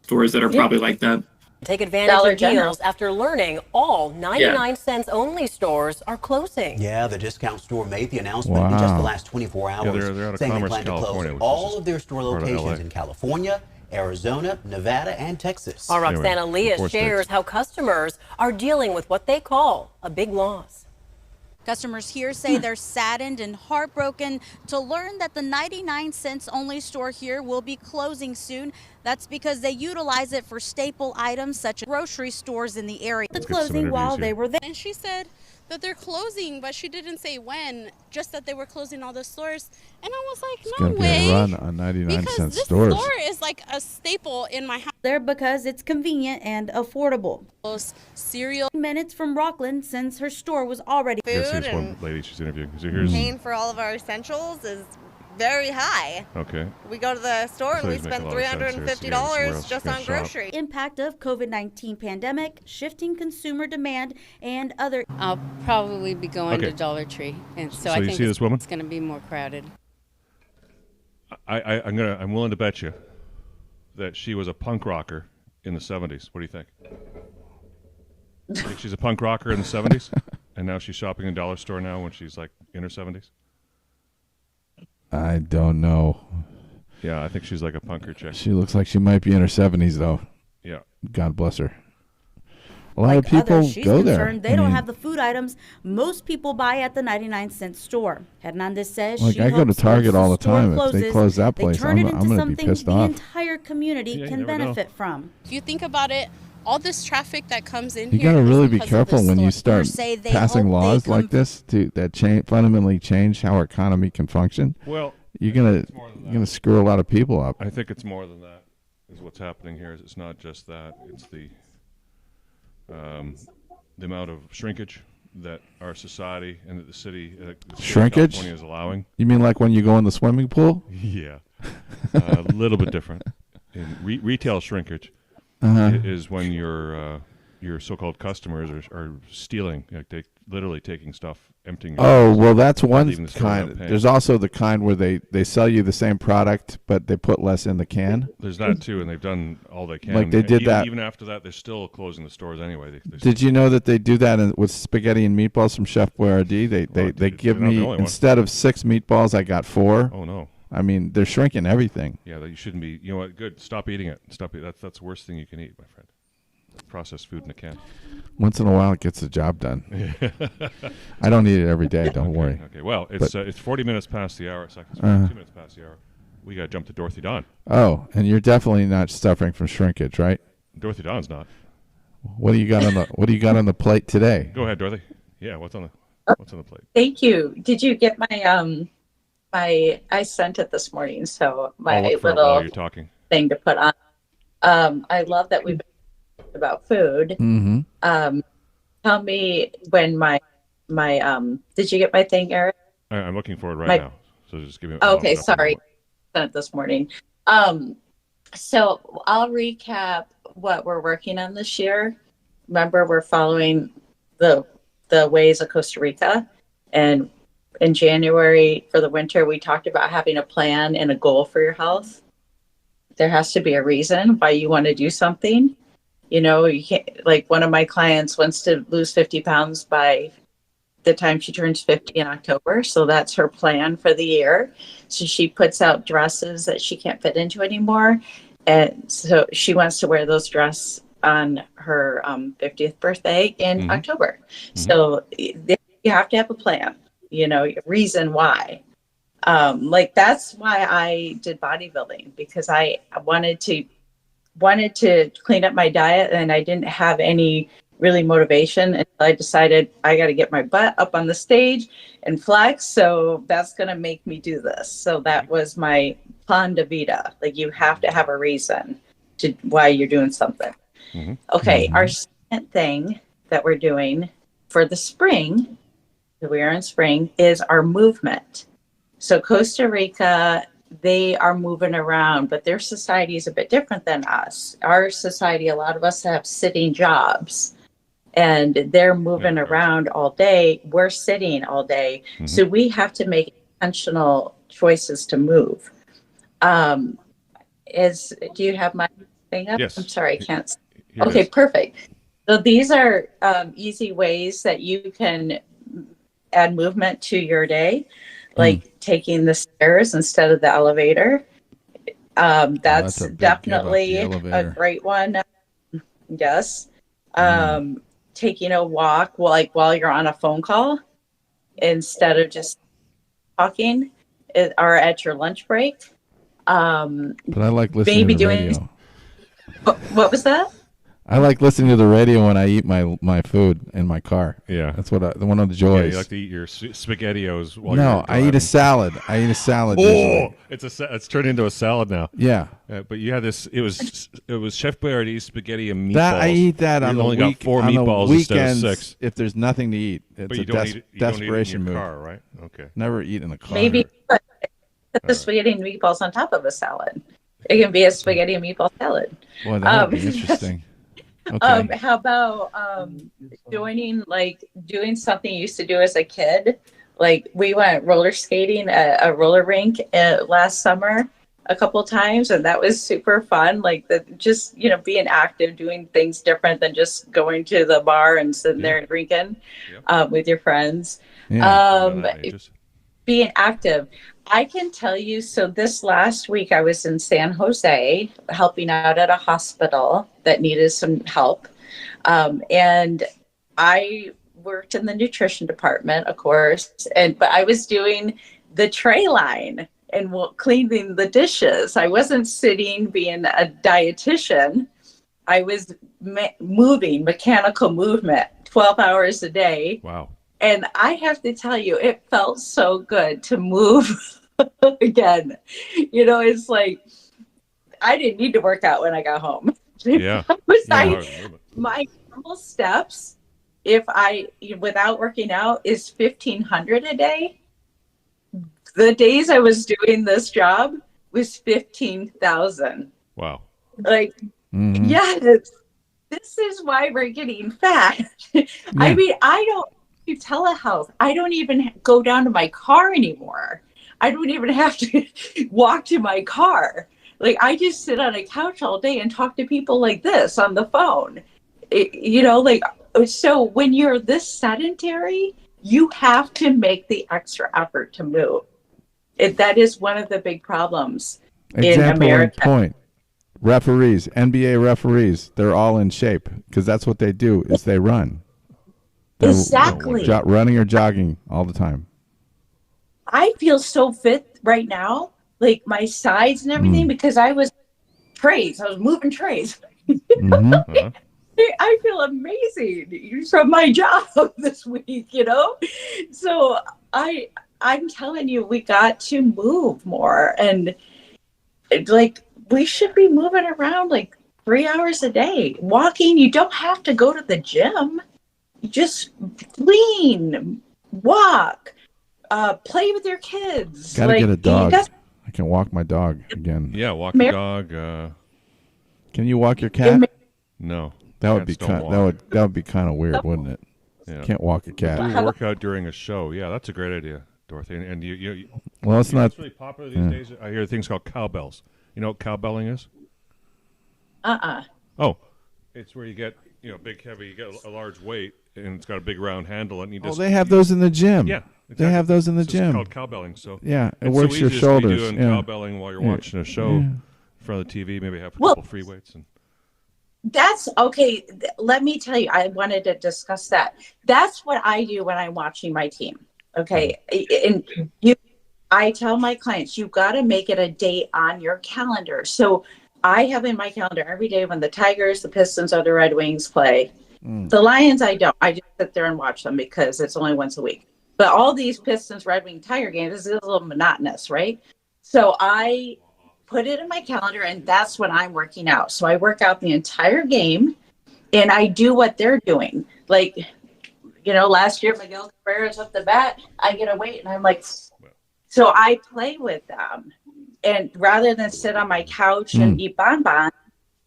stores that are probably like that. Take advantage of deals after learning all 99 cents only stores are closing. Yeah, the discount store made the announcement in just the last 24 hours, they're out of saying they Commerce, plan to California, close which all is of their store part of locations LA. in California, Arizona, Nevada, and Texas. Our Roxana Leah shares how customers are dealing with what they call a big loss. Customers here say they're saddened and heartbroken to learn that the 99 cents only store here will be closing soon. That's because they utilize it for staple items such as grocery stores in the area. The closing while they were there. And she said that they're closing, but she didn't say when, just that they were closing all the stores. And I was like, It's no going to way. be a run on 99-cent Because this stores. store is like a staple in my house. There because it's convenient and affordable. Cereal. Minutes from Rockland since her store was already Here's Food one and lady she's interviewing. So here's, paying for all of our essentials is very high. okay. We go to the store and we He's making spend a lot of sense here. So somewhere $350 else just you can on shop. groceries. Impact of COVID-19 pandemic, shifting consumer demand, and other. I'll probably be going Okay. to Dollar Tree, and so So I you think see this woman? it's going to be more crowded. I'm willing to bet you that she was a punk rocker in the 70s. What do you think? You think she's a punk rocker in the 70s, and now she's shopping in a dollar store now when she's like in her 70s? I don't know. Yeah, I think she's like a punker chick. She looks like she might be in her 70s, though. Yeah. God bless her. A lot of people others, she's go there. concerned they don't have the food items most people buy at the 99-cent store. Hernandez says Like, she I go to hopes Target once all the store time. If closes, they close that place, they turn I'm it into going to be something pissed the off. entire community Yeah, you can never know. benefit from. If you think about it, all this traffic that comes in You here got to is really be because of careful this when you store. start Say they passing hope they laws come like this that fundamentally change how our economy can function. Well, you're gonna screw a lot of people up. I think it's more than that. Is what's happening here. Is it's not just that. It's the amount of shrinkage that our society and that the city of Shrinkage? California is allowing. You mean like when you go in the swimming pool? Yeah, a little bit different. In retail shrinkage is when your so-called customers are stealing. Like they literally taking stuff, emptying. Oh, well, that's one leaving the store without kind. paying. There's also the kind where they sell you the same product, but they put less in the can. There's that too, and they've done all they can. Like they did that. Even after that, they're still closing the stores anyway. Did you know that they do that with spaghetti and meatballs from Chef Boyardee? They give not the me, only one. instead of 6 meatballs, I got 4. Oh, no. I mean, they're shrinking everything. Yeah, that you shouldn't be. You know what? Good. Stop eating it. Stop it. That's the worst thing you can eat, my friend. Processed food in a can. Once in a while, it gets the job done. I don't eat it every day. Don't worry. Okay. Well, it's 40 minutes past the hour. It's 2 minutes past the hour. We got to jump to Dorothy Dawn. Oh, and you're definitely not suffering from shrinkage, right? Dorothy Dawn's not. What do you got on the plate today? Go ahead, Dorothy. Yeah. What's on the plate? Thank you. Did you get my I sent it this morning, so my while you're talking. thing to put on. I love that we've been talking about food. Mm-hmm. Tell me when my did you get my thing, Eric? I'm looking for it right now. So just give me. Okay, sorry. Sent it this morning. So I'll recap what we're working on this year. Remember, we're following the ways of Costa Rica, and in January for the winter, we talked about having a plan and a goal for your health. There has to be a reason why you want to do something. You know, you can't, like one of my clients wants to lose 50 pounds by the time she turns 50 in October. So that's her plan for the year. So she puts out dresses that she can't fit into anymore. And so she wants to wear those dresses on her 50th birthday in October. So you have to have a plan, you know, a reason why. Like that's why I did bodybuilding, because I wanted to clean up my diet, and I didn't have any really motivation until I decided I got to get my butt up on the stage and flex. So that's going to make me do this. So that was my plan de vida. Like you have to have a reason to why you're doing something. Okay. Our second thing that we're doing for the spring, we are in spring, is our movement. So Costa Rica, they are moving around, but their society is a bit different than us. Our society, a lot of us have sitting jobs, and they're moving around all day. We're sitting all day. So we have to make intentional choices to move. Do you have my thing up? Yes. I'm sorry, I can't. Here Okay, perfect. So these are easy ways that you can add movement to your day, like taking the stairs instead of the elevator. That's definitely a great one. Yes. Taking a walk while you're on a phone call instead of just talking, or at your lunch break. But I like listening to the radio. What was that? I like listening to the radio when I eat my food in my car. Yeah, that's one of the joys. Yeah, you like to eat your SpaghettiOs while No, I eat a salad. Oh, usually. It's turned into a salad now. Yeah. But you had this. It was Chef Boyardee's spaghetti and meatballs. That I eat that on you the only got 4 on meatballs the instead of weekends 6. if there's nothing to eat. It's but you a don't eat desperation in your move. car, right? Okay. Never eat in the car. Maybe put the spaghetti and meatballs on top of a salad. It can be a spaghetti and meatball salad. Boy, that would be interesting. Okay. How about doing something you used to do as a kid? Like we went roller skating at a roller rink last summer a couple times, and that was super fun. Like just being active, doing things different than just going to the bar and sitting there and drinking with your friends. Being active. I can tell you, so this last week I was in San Jose helping out at a hospital that needed some help. And I worked in the nutrition department, of course, but I was doing the tray line and cleaning the dishes. I wasn't sitting being a dietitian. I was moving, mechanical movement, 12 hours a day. Wow. And I have to tell you, it felt so good to move again. It's like I didn't need to work out when I got home. Yeah. My normal steps, without working out, is 1,500 a day. The days I was doing this job was 15,000. Wow. Yes, this is why we're getting fat. I mean, I don't do telehealth. I don't even go down to my car anymore. I don't even have to walk to my car. Like I just sit on a couch all day and talk to people like this on the phone. So when you're this sedentary, you have to make the extra effort to move. That is one of the big problems in America. Point. Referees, NBA referees, they're all in shape because that's what they do is they run. They're exactly. Running or jogging all the time. I feel so fit right now, like my sides and everything, because I was moving trays. I feel amazing from my job this week, So I'm telling you, we got to move more, and we should be moving around 3 hours a day. Walking, you don't have to go to the gym. You just clean, walk, play with your kids. Gotta get a dog. I can walk my dog again. Yeah, walk your dog. Can you walk your cat? No. That would be kind of weird, wouldn't it? Yeah. Can't walk a cat. Do a workout during a show. Yeah, that's a great idea. Dorothy. And you well, it's not. It's really popular these days. I hear things called cowbells. You know what cowbelling is? Oh, it's where you get big heavy. You get a large weight, and it's got a big round handle, and you just. They have those in the gym. Yeah, exactly. They have those in the gym. It's called cowbelling. So yeah, it it's works so your easy shoulders. To be doing cowbelling while you're watching a show in front of the TV. Maybe have a couple free weights and. That's okay. Let me tell you, I wanted to discuss that. That's what I do when I'm watching my team. Okay. And I tell my clients, you got to make it a date on your calendar. So I have in my calendar every day when the Tigers, the Pistons, or the Red Wings play. The Lions, I don't. I just sit there and watch them because it's only once a week. But all these Pistons, Red Wing, Tiger games is a little monotonous, right? So I put it in my calendar, and that's when I'm working out. So I work out the entire game, and I do what they're doing. Like, last year Miguel Cabrera's up the bat, I get a weight, and I'm like, so I play with them. And rather than sit on my couch and eat bonbons,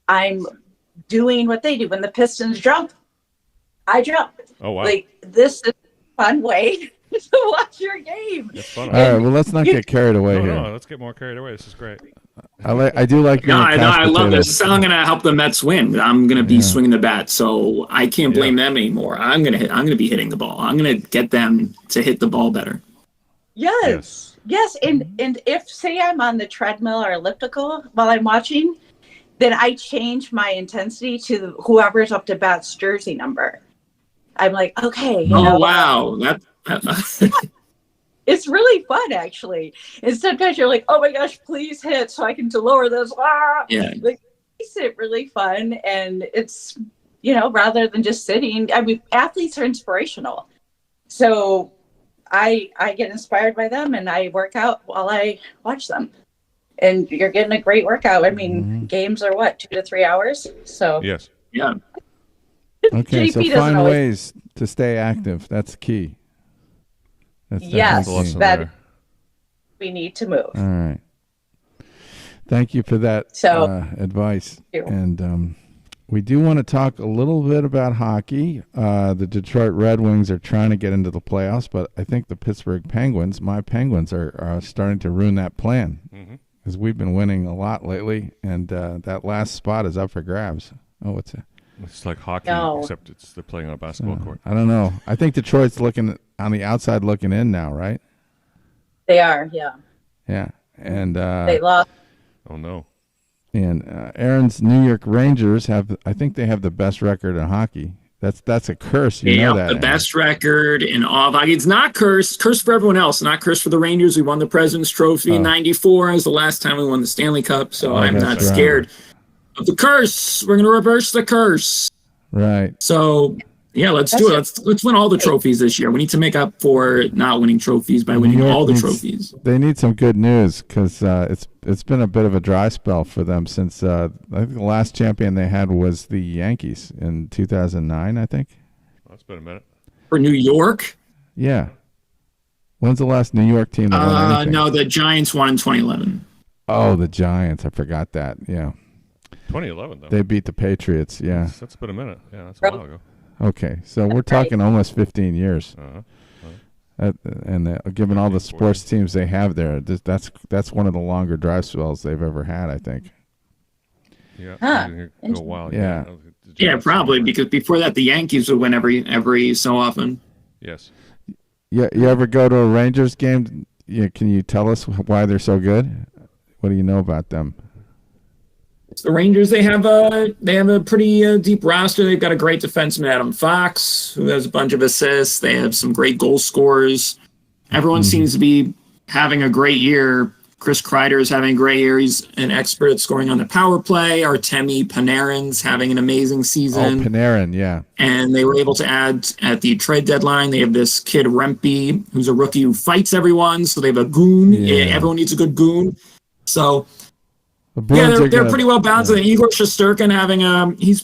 I'm doing what they do. When the Pistons jump, I jump. Oh, wow. Like, this is a fun way to watch your game. It's fun. All right, well, let's not get carried away here. No, let's get more carried away. This is great. I do like. No, I love this. I'm going to help the Mets win. I'm going to be swinging the bat, so I can't blame them anymore. I'm going to be hitting the ball. I'm going to get them to hit the ball better. Yes. And if say I'm on the treadmill or elliptical while I'm watching, then I change my intensity to whoever's up to bat's jersey number. I'm like, okay. Wow. It's really fun, actually. And sometimes you're like, oh my gosh, please hit so I can lower this. Yeah. Like, it makes it really fun. And it's, rather than just sitting, I mean, athletes are inspirational. So I get inspired by them, and I work out while I watch them. And you're getting a great workout. I mean, games are 2 to 3 hours. So yes. Yeah. Okay, so find ways to stay active. That's key. Yes, that we need to move. All right. Thank you for that advice. And we do want to talk a little bit about hockey. The Detroit Red Wings are trying to get into the playoffs, but I think the Pittsburgh Penguins, my Penguins, are starting to ruin that plan because we've been winning a lot lately, and that last spot is up for grabs. Oh, it's like hockey, except they're playing on a basketball court. I don't know. I think Detroit's looking on the outside looking in now, right? They are, yeah. Yeah, and they lost. Oh no! And Aaron's New York Rangers I think they have the best record in hockey. That's a curse. You know that. The best record in all of hockey. It's not cursed. Cursed for everyone else. Not cursed for the Rangers. We won the President's Trophy in '94. It was the last time we won the Stanley Cup, so I'm not scared of the curse. We're going to reverse the curse. Right. So, yeah, let's do it. Let's win all the trophies this year. We need to make up for not winning trophies by winning all the trophies. They need some good news because it's been a bit of a dry spell for them since I think the last champion they had was the Yankees in 2009, I think. That's been a minute. For New York? Yeah. When's the last New York team that won anything? No, the Giants won in 2011. Oh, the Giants. I forgot that. Yeah. 2011, though. They beat the Patriots, yeah. That's been a minute. Yeah, that's a while ago. Okay, so we're talking almost 15 years. And given all the sports teams they have there, that's one of the longer dry spells they've ever had, I think. Yeah, a while. Yeah, probably, because before that, the Yankees would win every so often. Yes. Yeah, you ever go to a Rangers game? Yeah, can you tell us why they're so good? What do you know about them? The Rangers, they have a pretty deep roster. They've got a great defenseman, Adam Fox, who has a bunch of assists. They have some great goal scorers. Everyone seems to be having a great year. Chris Kreider is having a great year. He's an expert at scoring on the power play. Artemi Panarin's having an amazing season. Oh, Panarin, yeah. And they were able to add at the trade deadline. They have this kid Rempe, who's a rookie who fights everyone. So they have a goon. Yeah. Everyone needs a good goon. So they're pretty well balanced. And Igor Shesterkin he's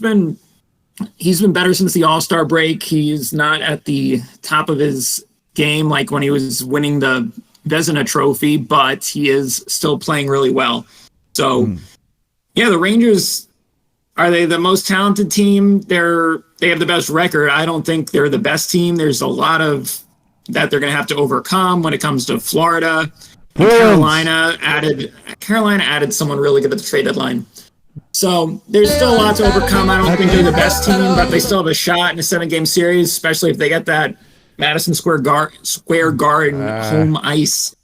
been better since the All-Star break. He's not at the top of his game like when he was winning the Vezina Trophy, but he is still playing really well. So, the Rangers, are they the most talented team? They have the best record. I don't think they're the best team. There's a lot of that they're going to have to overcome when it comes to Florida. Bruins. Carolina added someone really good at the trade deadline. So there's still a lot to overcome. I don't think they're the best team, but they still have a shot in a 7-game series, especially if they get that Madison Square Garden home ice.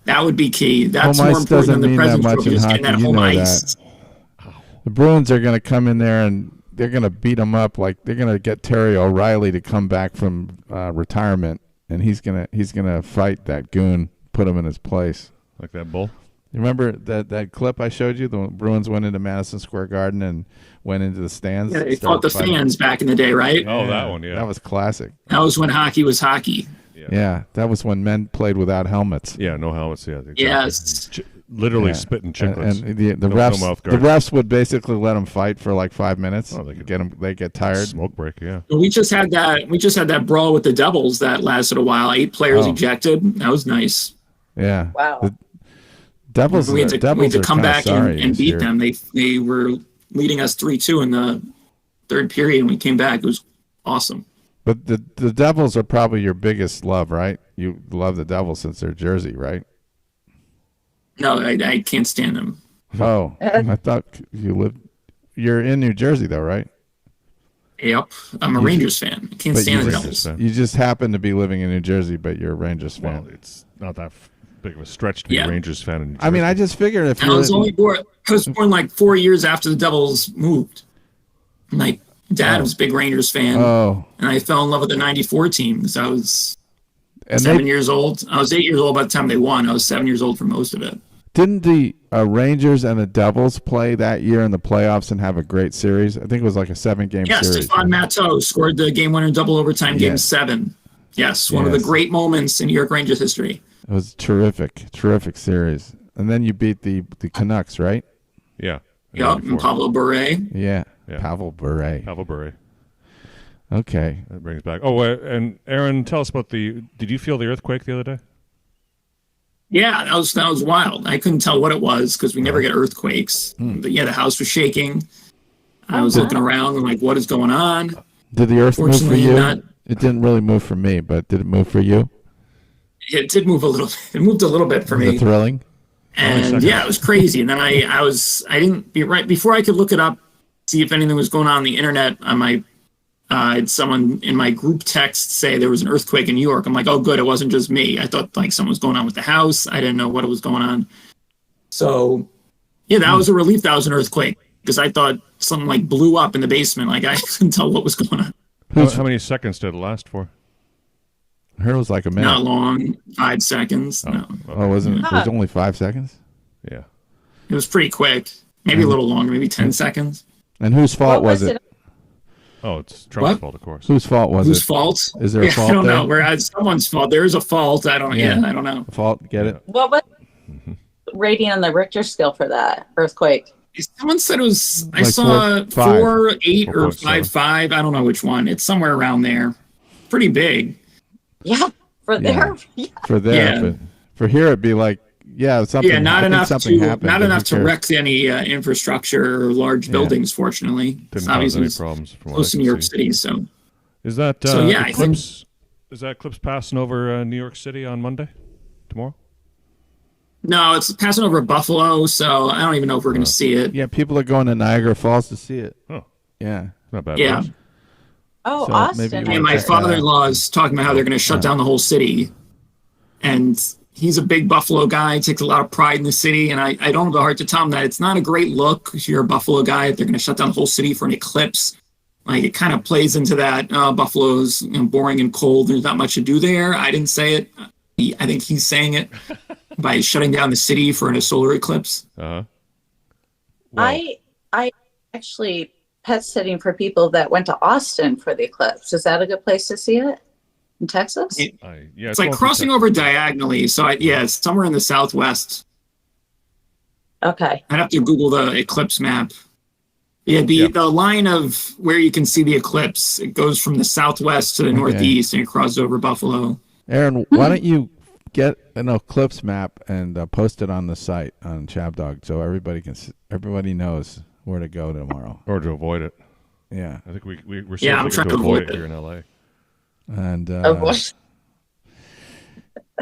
That would be key. That's home more ice important than doesn't the mean that President's much Trophy, in is hockey. getting that You home know ice. that. The Bruins are going to come in there and they're going to beat them up. Like they're going to get Terry O'Reilly to come back from retirement, and he's gonna fight that goon, put him in his place. Like that bull. You remember that clip I showed you? The Bruins went into Madison Square Garden and went into the stands. Yeah, they fought the fans back in the day, right? Oh, that one, yeah. That was classic. That was when hockey was hockey. Yeah, that was when men played without helmets. Yeah, no helmets. Yeah, exactly. Yes. Literally spitting chicklets. And the No refs, mouth the guard. refs would basically let them fight for like 5 minutes. Oh, They get tired. Smoke break. Yeah. We just had that brawl with the Devils that lasted a while. 8 players Oh. ejected. That was nice. Yeah. Wow. The Devils. We had to come back and beat year. them. They were leading us 3-2 in the third period, and we came back. It was awesome. But the Devils are probably your biggest love, right? You love the Devils since they're Jersey, right? No, I can't stand them. Oh, I thought you're in New Jersey though, right? Yep, I'm a Rangers fan. I can't stand the Devils. You just happen to be living in New Jersey, but you're a Rangers fan. Well, it's not that big of a stretch to be a Rangers fan in New Jersey. I mean, I just figured if I was born like 4 years after the Devils moved. My dad was a big Rangers fan. Oh. And I fell in love with the 94 team because I was And 7 years old. I was 8 years old by the time they won. I was 7 years old for most of it. Didn't the Rangers and the Devils play that year in the playoffs and have a great series? I think it was like a 7-game Yes, series. Stephane Matteau scored the game winner in double overtime, game 7. Yes, one of the great moments in New York Rangers history. It was terrific series. And then you beat the Canucks, right? Yeah. Yep, and Pavel Bure. Yeah. Pavel Bure. Pavel Bure. Okay. That brings back. Oh, and Aaron, tell us about did you feel the earthquake the other day? Yeah, that was wild. I couldn't tell what it was because we never get earthquakes. But yeah, the house was shaking. I was looking around and like, what is going on? Did the earth move for Fortunately, you? not. It didn't really move for me, but did it move for you? It did move a little. It moved a little bit for Was me. it thrilling? And yeah, it was crazy. And then I didn't be right before I could look it up, see if anything was going on the internet. I had someone in my group text say there was an earthquake in New York. I'm like, oh, good, it wasn't just me. I thought like something was going on with the house. I didn't know what was going on. So yeah, that was a relief. That was an earthquake because I thought something like blew up in the basement. Like I couldn't tell what was going on. How many seconds did it last for? I heard it was like a minute. Not long, 5 seconds. No, Oh, wasn't it? It was only 5 seconds? Yeah. it was pretty quick. Maybe a little longer, maybe 10 seconds. And whose fault was it? Oh, it's Trump's What? fault, of course. Whose fault was Whose it? fault? Is there a fault I don't there? know. It's someone's fault. There is a fault. I don't. Yeah, I don't know. Fault? Get it? What was rating on the Richter scale for that earthquake? Someone said it was. I Like saw 4.5. 4.8 or 4.7. 5.5. I don't know which one. It's somewhere around there. Pretty big. Yeah, for there. Yeah. For there. Yeah. But for here, it'd be like, something. Yeah, not I think enough something to happened, not but enough who to cares? wreck any infrastructure or large buildings. Fortunately, Didn't It's cause obviously any problems from what close I to can New York see. City. So Is that So, yeah, I think- Eclipse? Is that Eclipse passing over New York City on Monday? Tomorrow? no, it's passing over Buffalo. So I don't even know if we're going to see it. Yeah, people are going to Niagara Falls to see it. Oh, Yeah. not bad. Yeah. news. Oh, So Austin. maybe you And wanna my check that out. father-in-law is talking about how they're going to shut down the whole city. And he's a big Buffalo guy, takes a lot of pride in the city. And I don't have the heart to tell him that it's not a great look if you're a Buffalo guy, if they're going to shut down the whole city for an eclipse. Like it kind of plays into that Buffalo's boring and cold. There's not much to do there. I didn't say it. I think he's saying it by shutting down the city for a solar eclipse. Uh-huh. I actually pet sitting for people that went to Austin for the eclipse. Is that a good place to see it in Texas? It's like crossing over diagonally. So it's somewhere in the southwest. Okay. I'd have to Google the eclipse map. Yeah, the line of where you can see the eclipse, it goes from the southwest to the northeast and it crosses over Buffalo. Aaron, why don't you get an eclipse map and post it on the site on Chabdog so everybody knows where to go tomorrow. Or to avoid it. Yeah. I think we're Yeah, I'm trying to to avoid avoid it it. here in LA. And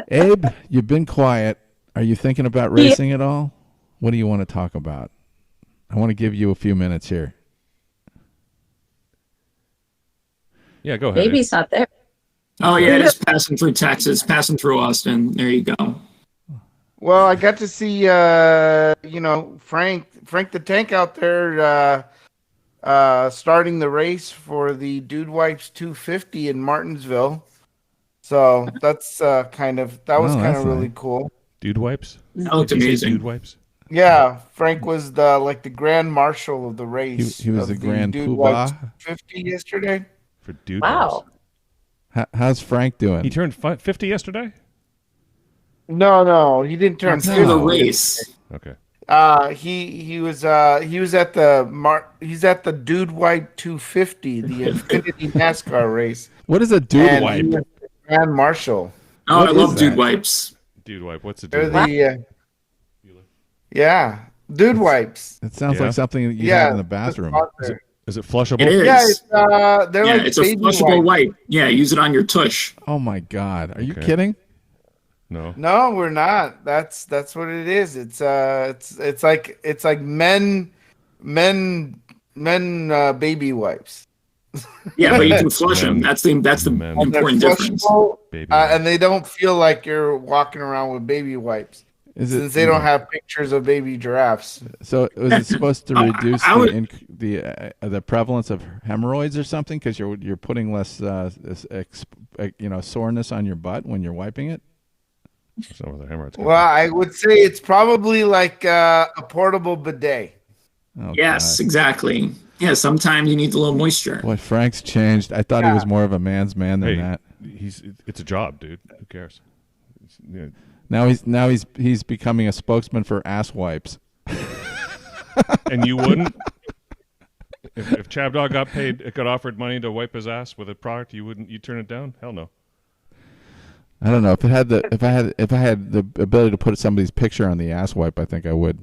Abe, you've been quiet. Are you thinking about racing at all? What do you want to talk about? I want to give you a few minutes here. Yeah, go ahead. Baby's not there. Oh yeah, just passing through Texas, passing through Austin. There you go. Well, I got to see, Frank the Tank out there starting the race for the Dude Wipes 250 in Martinsville. So that's kind of really cool. Dude Wipes? That looked amazing. Dude Wipes? Yeah, Frank was the grand marshal of the race. He was the grand Dude poobah. Wipes 250 yesterday. For Dude Wow. Wipes. How's Frank doing? He turned 50 yesterday? No, he didn't turn 50. The race. Okay. He was at the Dude Wipe 250, the Infinity NASCAR race. What is a dude wipe? He was the grand marshal. Oh, I love Dude Wipes. Dude Wipe. What's a They're Dude Wipe? Dude Wipes. It sounds like something that you have in the bathroom. Is it flushable? It is. Yeah, they're like it's a baby flushable wipes. wipe. Yeah, use it on your tush. Oh my God, are you kidding? No, we're not. That's what it is. It's like men baby wipes. Yeah, but you can flush them. That's the important difference. And they don't feel like you're walking around with baby wipes. Since they don't have pictures of baby giraffes. So was it supposed to reduce the prevalence of hemorrhoids or something? Because you're putting less soreness on your butt when you're wiping it. So the hemorrhoids. Well, I would say it's probably like a portable bidet. Oh, yes, God. Exactly. Yeah, sometimes you need a little moisture. Boy, Frank's changed. I thought he was more of a man's man than that. It's a job, dude. Who cares? Now he's becoming a spokesman for ass wipes. And you wouldn't? If Chab Dog got offered money to wipe his ass with a product, you'd turn it down? Hell no. I don't know if I had the ability to put somebody's picture on the ass wipe. I think I would.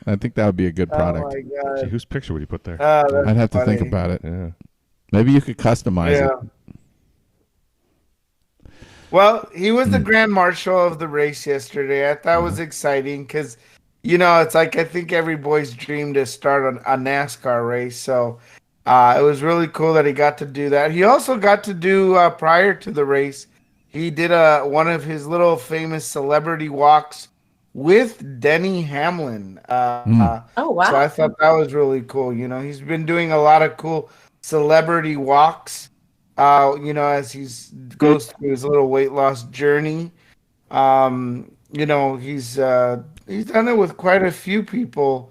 I think that would be a good product. Oh my God. Gee, whose picture would you put there? I'd have to think about it. Yeah. Maybe you could customize it. Well, he was the grand marshal of the race yesterday. I thought it was exciting because, it's like I think every boy's dream to start a NASCAR race. So it was really cool that he got to do that. He also got to do, prior to the race, he did one of his little famous celebrity walks with Denny Hamlin. Oh, wow. So I thought that was really cool. He's been doing a lot of cool celebrity walks. As he goes through his little weight loss journey, he's done it with quite a few people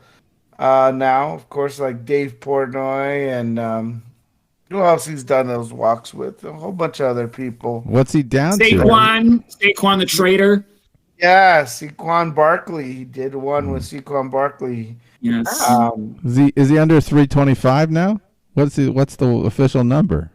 now. Of course, like Dave Portnoy and who else he's done those walks with? A whole bunch of other people. What's he down to? Saquon the traitor. Yeah, Saquon Barkley. He did one with Saquon Barkley. Yes. Is he under 325 now? What's the official number?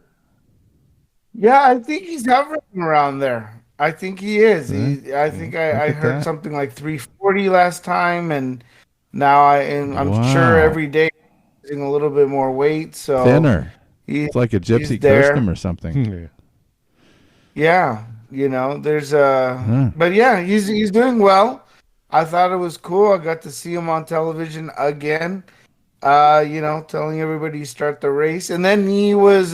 Yeah, I think he's hovering around there. I think he is. I think I heard something like 340 last time, and now I'm sure every day he's losing a little bit more weight. So thinner. It's like a gypsy cursed him or something. Yeah, there's but yeah, he's doing well. I thought it was cool. I got to see him on television again. Telling everybody to start the race, and then he was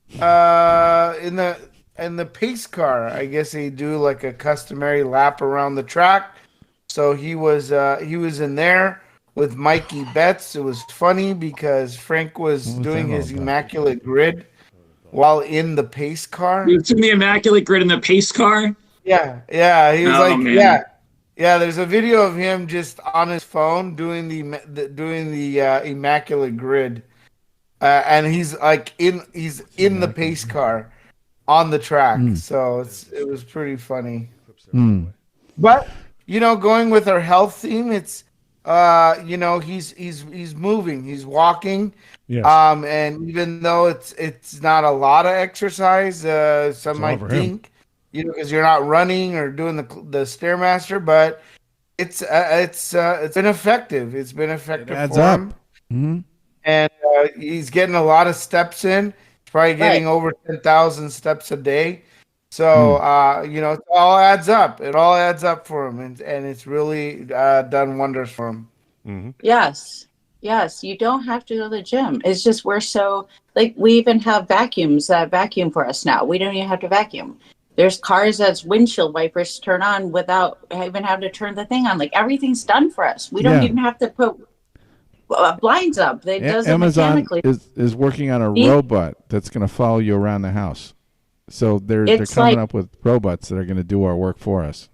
in the pace car. I guess they do like a customary lap around the track. So he was in there with Mikey Betts. It was funny because Frank was doing his immaculate grid while in the pace car. You took the immaculate grid in the pace car? Yeah. He was man. Yeah, there's a video of him just on his phone doing the immaculate grid. And he's like in the pace car on the track. So it was pretty funny. But going with our health theme, it's he's moving, he's walking. Yes. And even though it's not a lot of exercise, some might think, because you're not running or doing the Stairmaster, but it's been effective. It's been effective. It adds for up. him. Mm-hmm. And he's getting a lot of steps in. He's probably getting over 10,000 steps a day. So it all adds up. It all adds up for him, and it's really done wonders for him. Mm-hmm. Yes. You don't have to go to the gym. It's just we're so we even have vacuums that vacuum for us now. We don't even have to vacuum. There's cars that's windshield wipers turn on without even having to turn the thing on. Everything's done for us. We don't even have to put blinds up. They does it Amazon mechanically. is working on a robot that's going to follow you around the house. So they're coming up with robots that are going to do our work for us.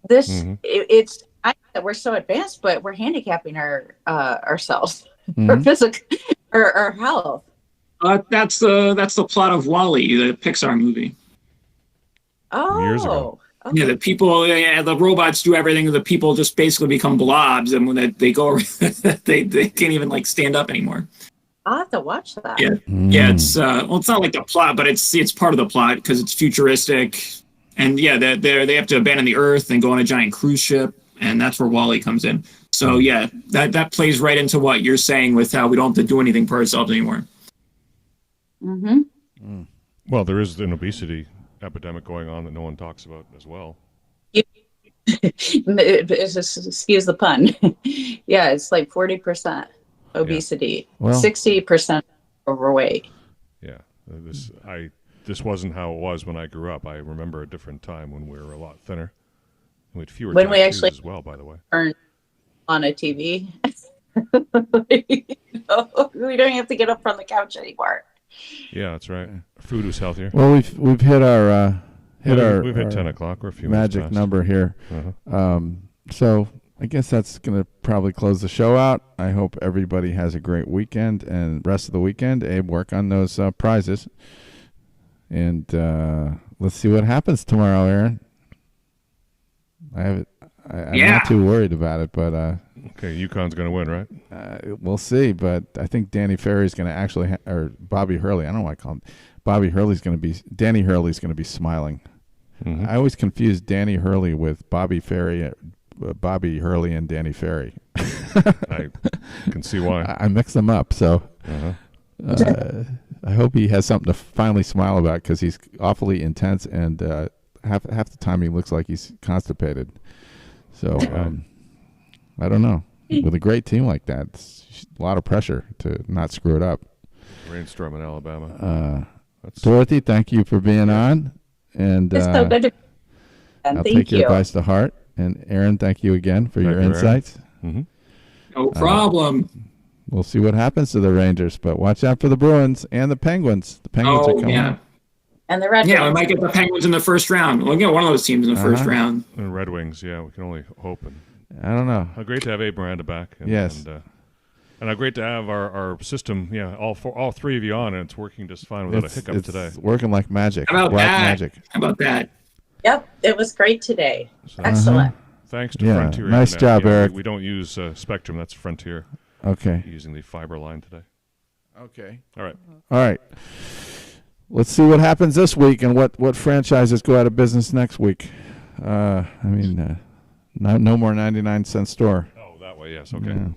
It's I that we're so advanced, but we're handicapping ourselves, our physical, our health. That's the plot of WALL-E, the Pixar movie. Oh, years ago. Okay. Yeah, the robots do everything. The people just basically become blobs, and when they go, they can't even stand up anymore. I'll have to watch that. Yeah, it's it's not like the plot, but it's part of the plot because it's futuristic, and they have to abandon the Earth and go on a giant cruise ship, and that's where WALL-E comes in. So that plays right into what you're saying with how we don't have to do anything for ourselves anymore. Mm-hmm. Well, there is an obesity epidemic going on that no one talks about as well. Excuse the pun. Yeah, it's 40% obesity, 60% overweight. Yeah, this wasn't how it was when I grew up. I remember a different time when we were a lot thinner. We had fewer when we actually as well, by the way. On a TV. We don't have to get up from the couch anymore. Yeah, that's right. Food was healthier. Well, we've hit our we've hit 10 o'clock. We're a few magic minutes past. number here. So I guess that's going to probably close the show out. I hope everybody has a great weekend and rest of the weekend. Abe, work on those prizes, and let's see what happens tomorrow, Aaron. I'm not too worried about it, but okay, UConn's going to win, right? We'll see, but I think Danny Ferry's going to actually, or Bobby Hurley. I don't know why I call him. Danny Hurley's going to be smiling. Mm-hmm. I always confuse Danny Hurley with Bobby Hurley and Danny Ferry. I can see why. I mix them up, so I hope he has something to finally smile about because he's awfully intense and half the time he looks like he's constipated. So I don't know. With a great team like that, it's a lot of pressure to not screw it up. Rainstorm in Alabama. Dorothy, thank you for being on. And it's so good to be I'll take your advice to heart. And Aaron, thank you again for your insights. Mm-hmm. No problem. We'll see what happens to the Rangers, but watch out for the Bruins and the Penguins. The Penguins are coming. Yeah. And the Red Wings. Yeah, we might get the Penguins in the first round. We'll get one of those teams in the first round. And Red Wings, yeah, we can only hope. And I don't know. How great to have Abe Miranda back. And, yes. And how great to have our system, all three of you on, and it's working just fine without a hiccup today. It's working like magic. How about Blackmagic. How about that? Yep, it was great today. Excellent. Thanks to Frontier. Nice Internet. job, Eric. We don't use Spectrum. That's Frontier. Okay. Using the fiber line today. Okay. All right. Let's see what happens this week and what franchises go out of business next week. No more 99-cent store. Oh, that way, yes. Okay. Yeah.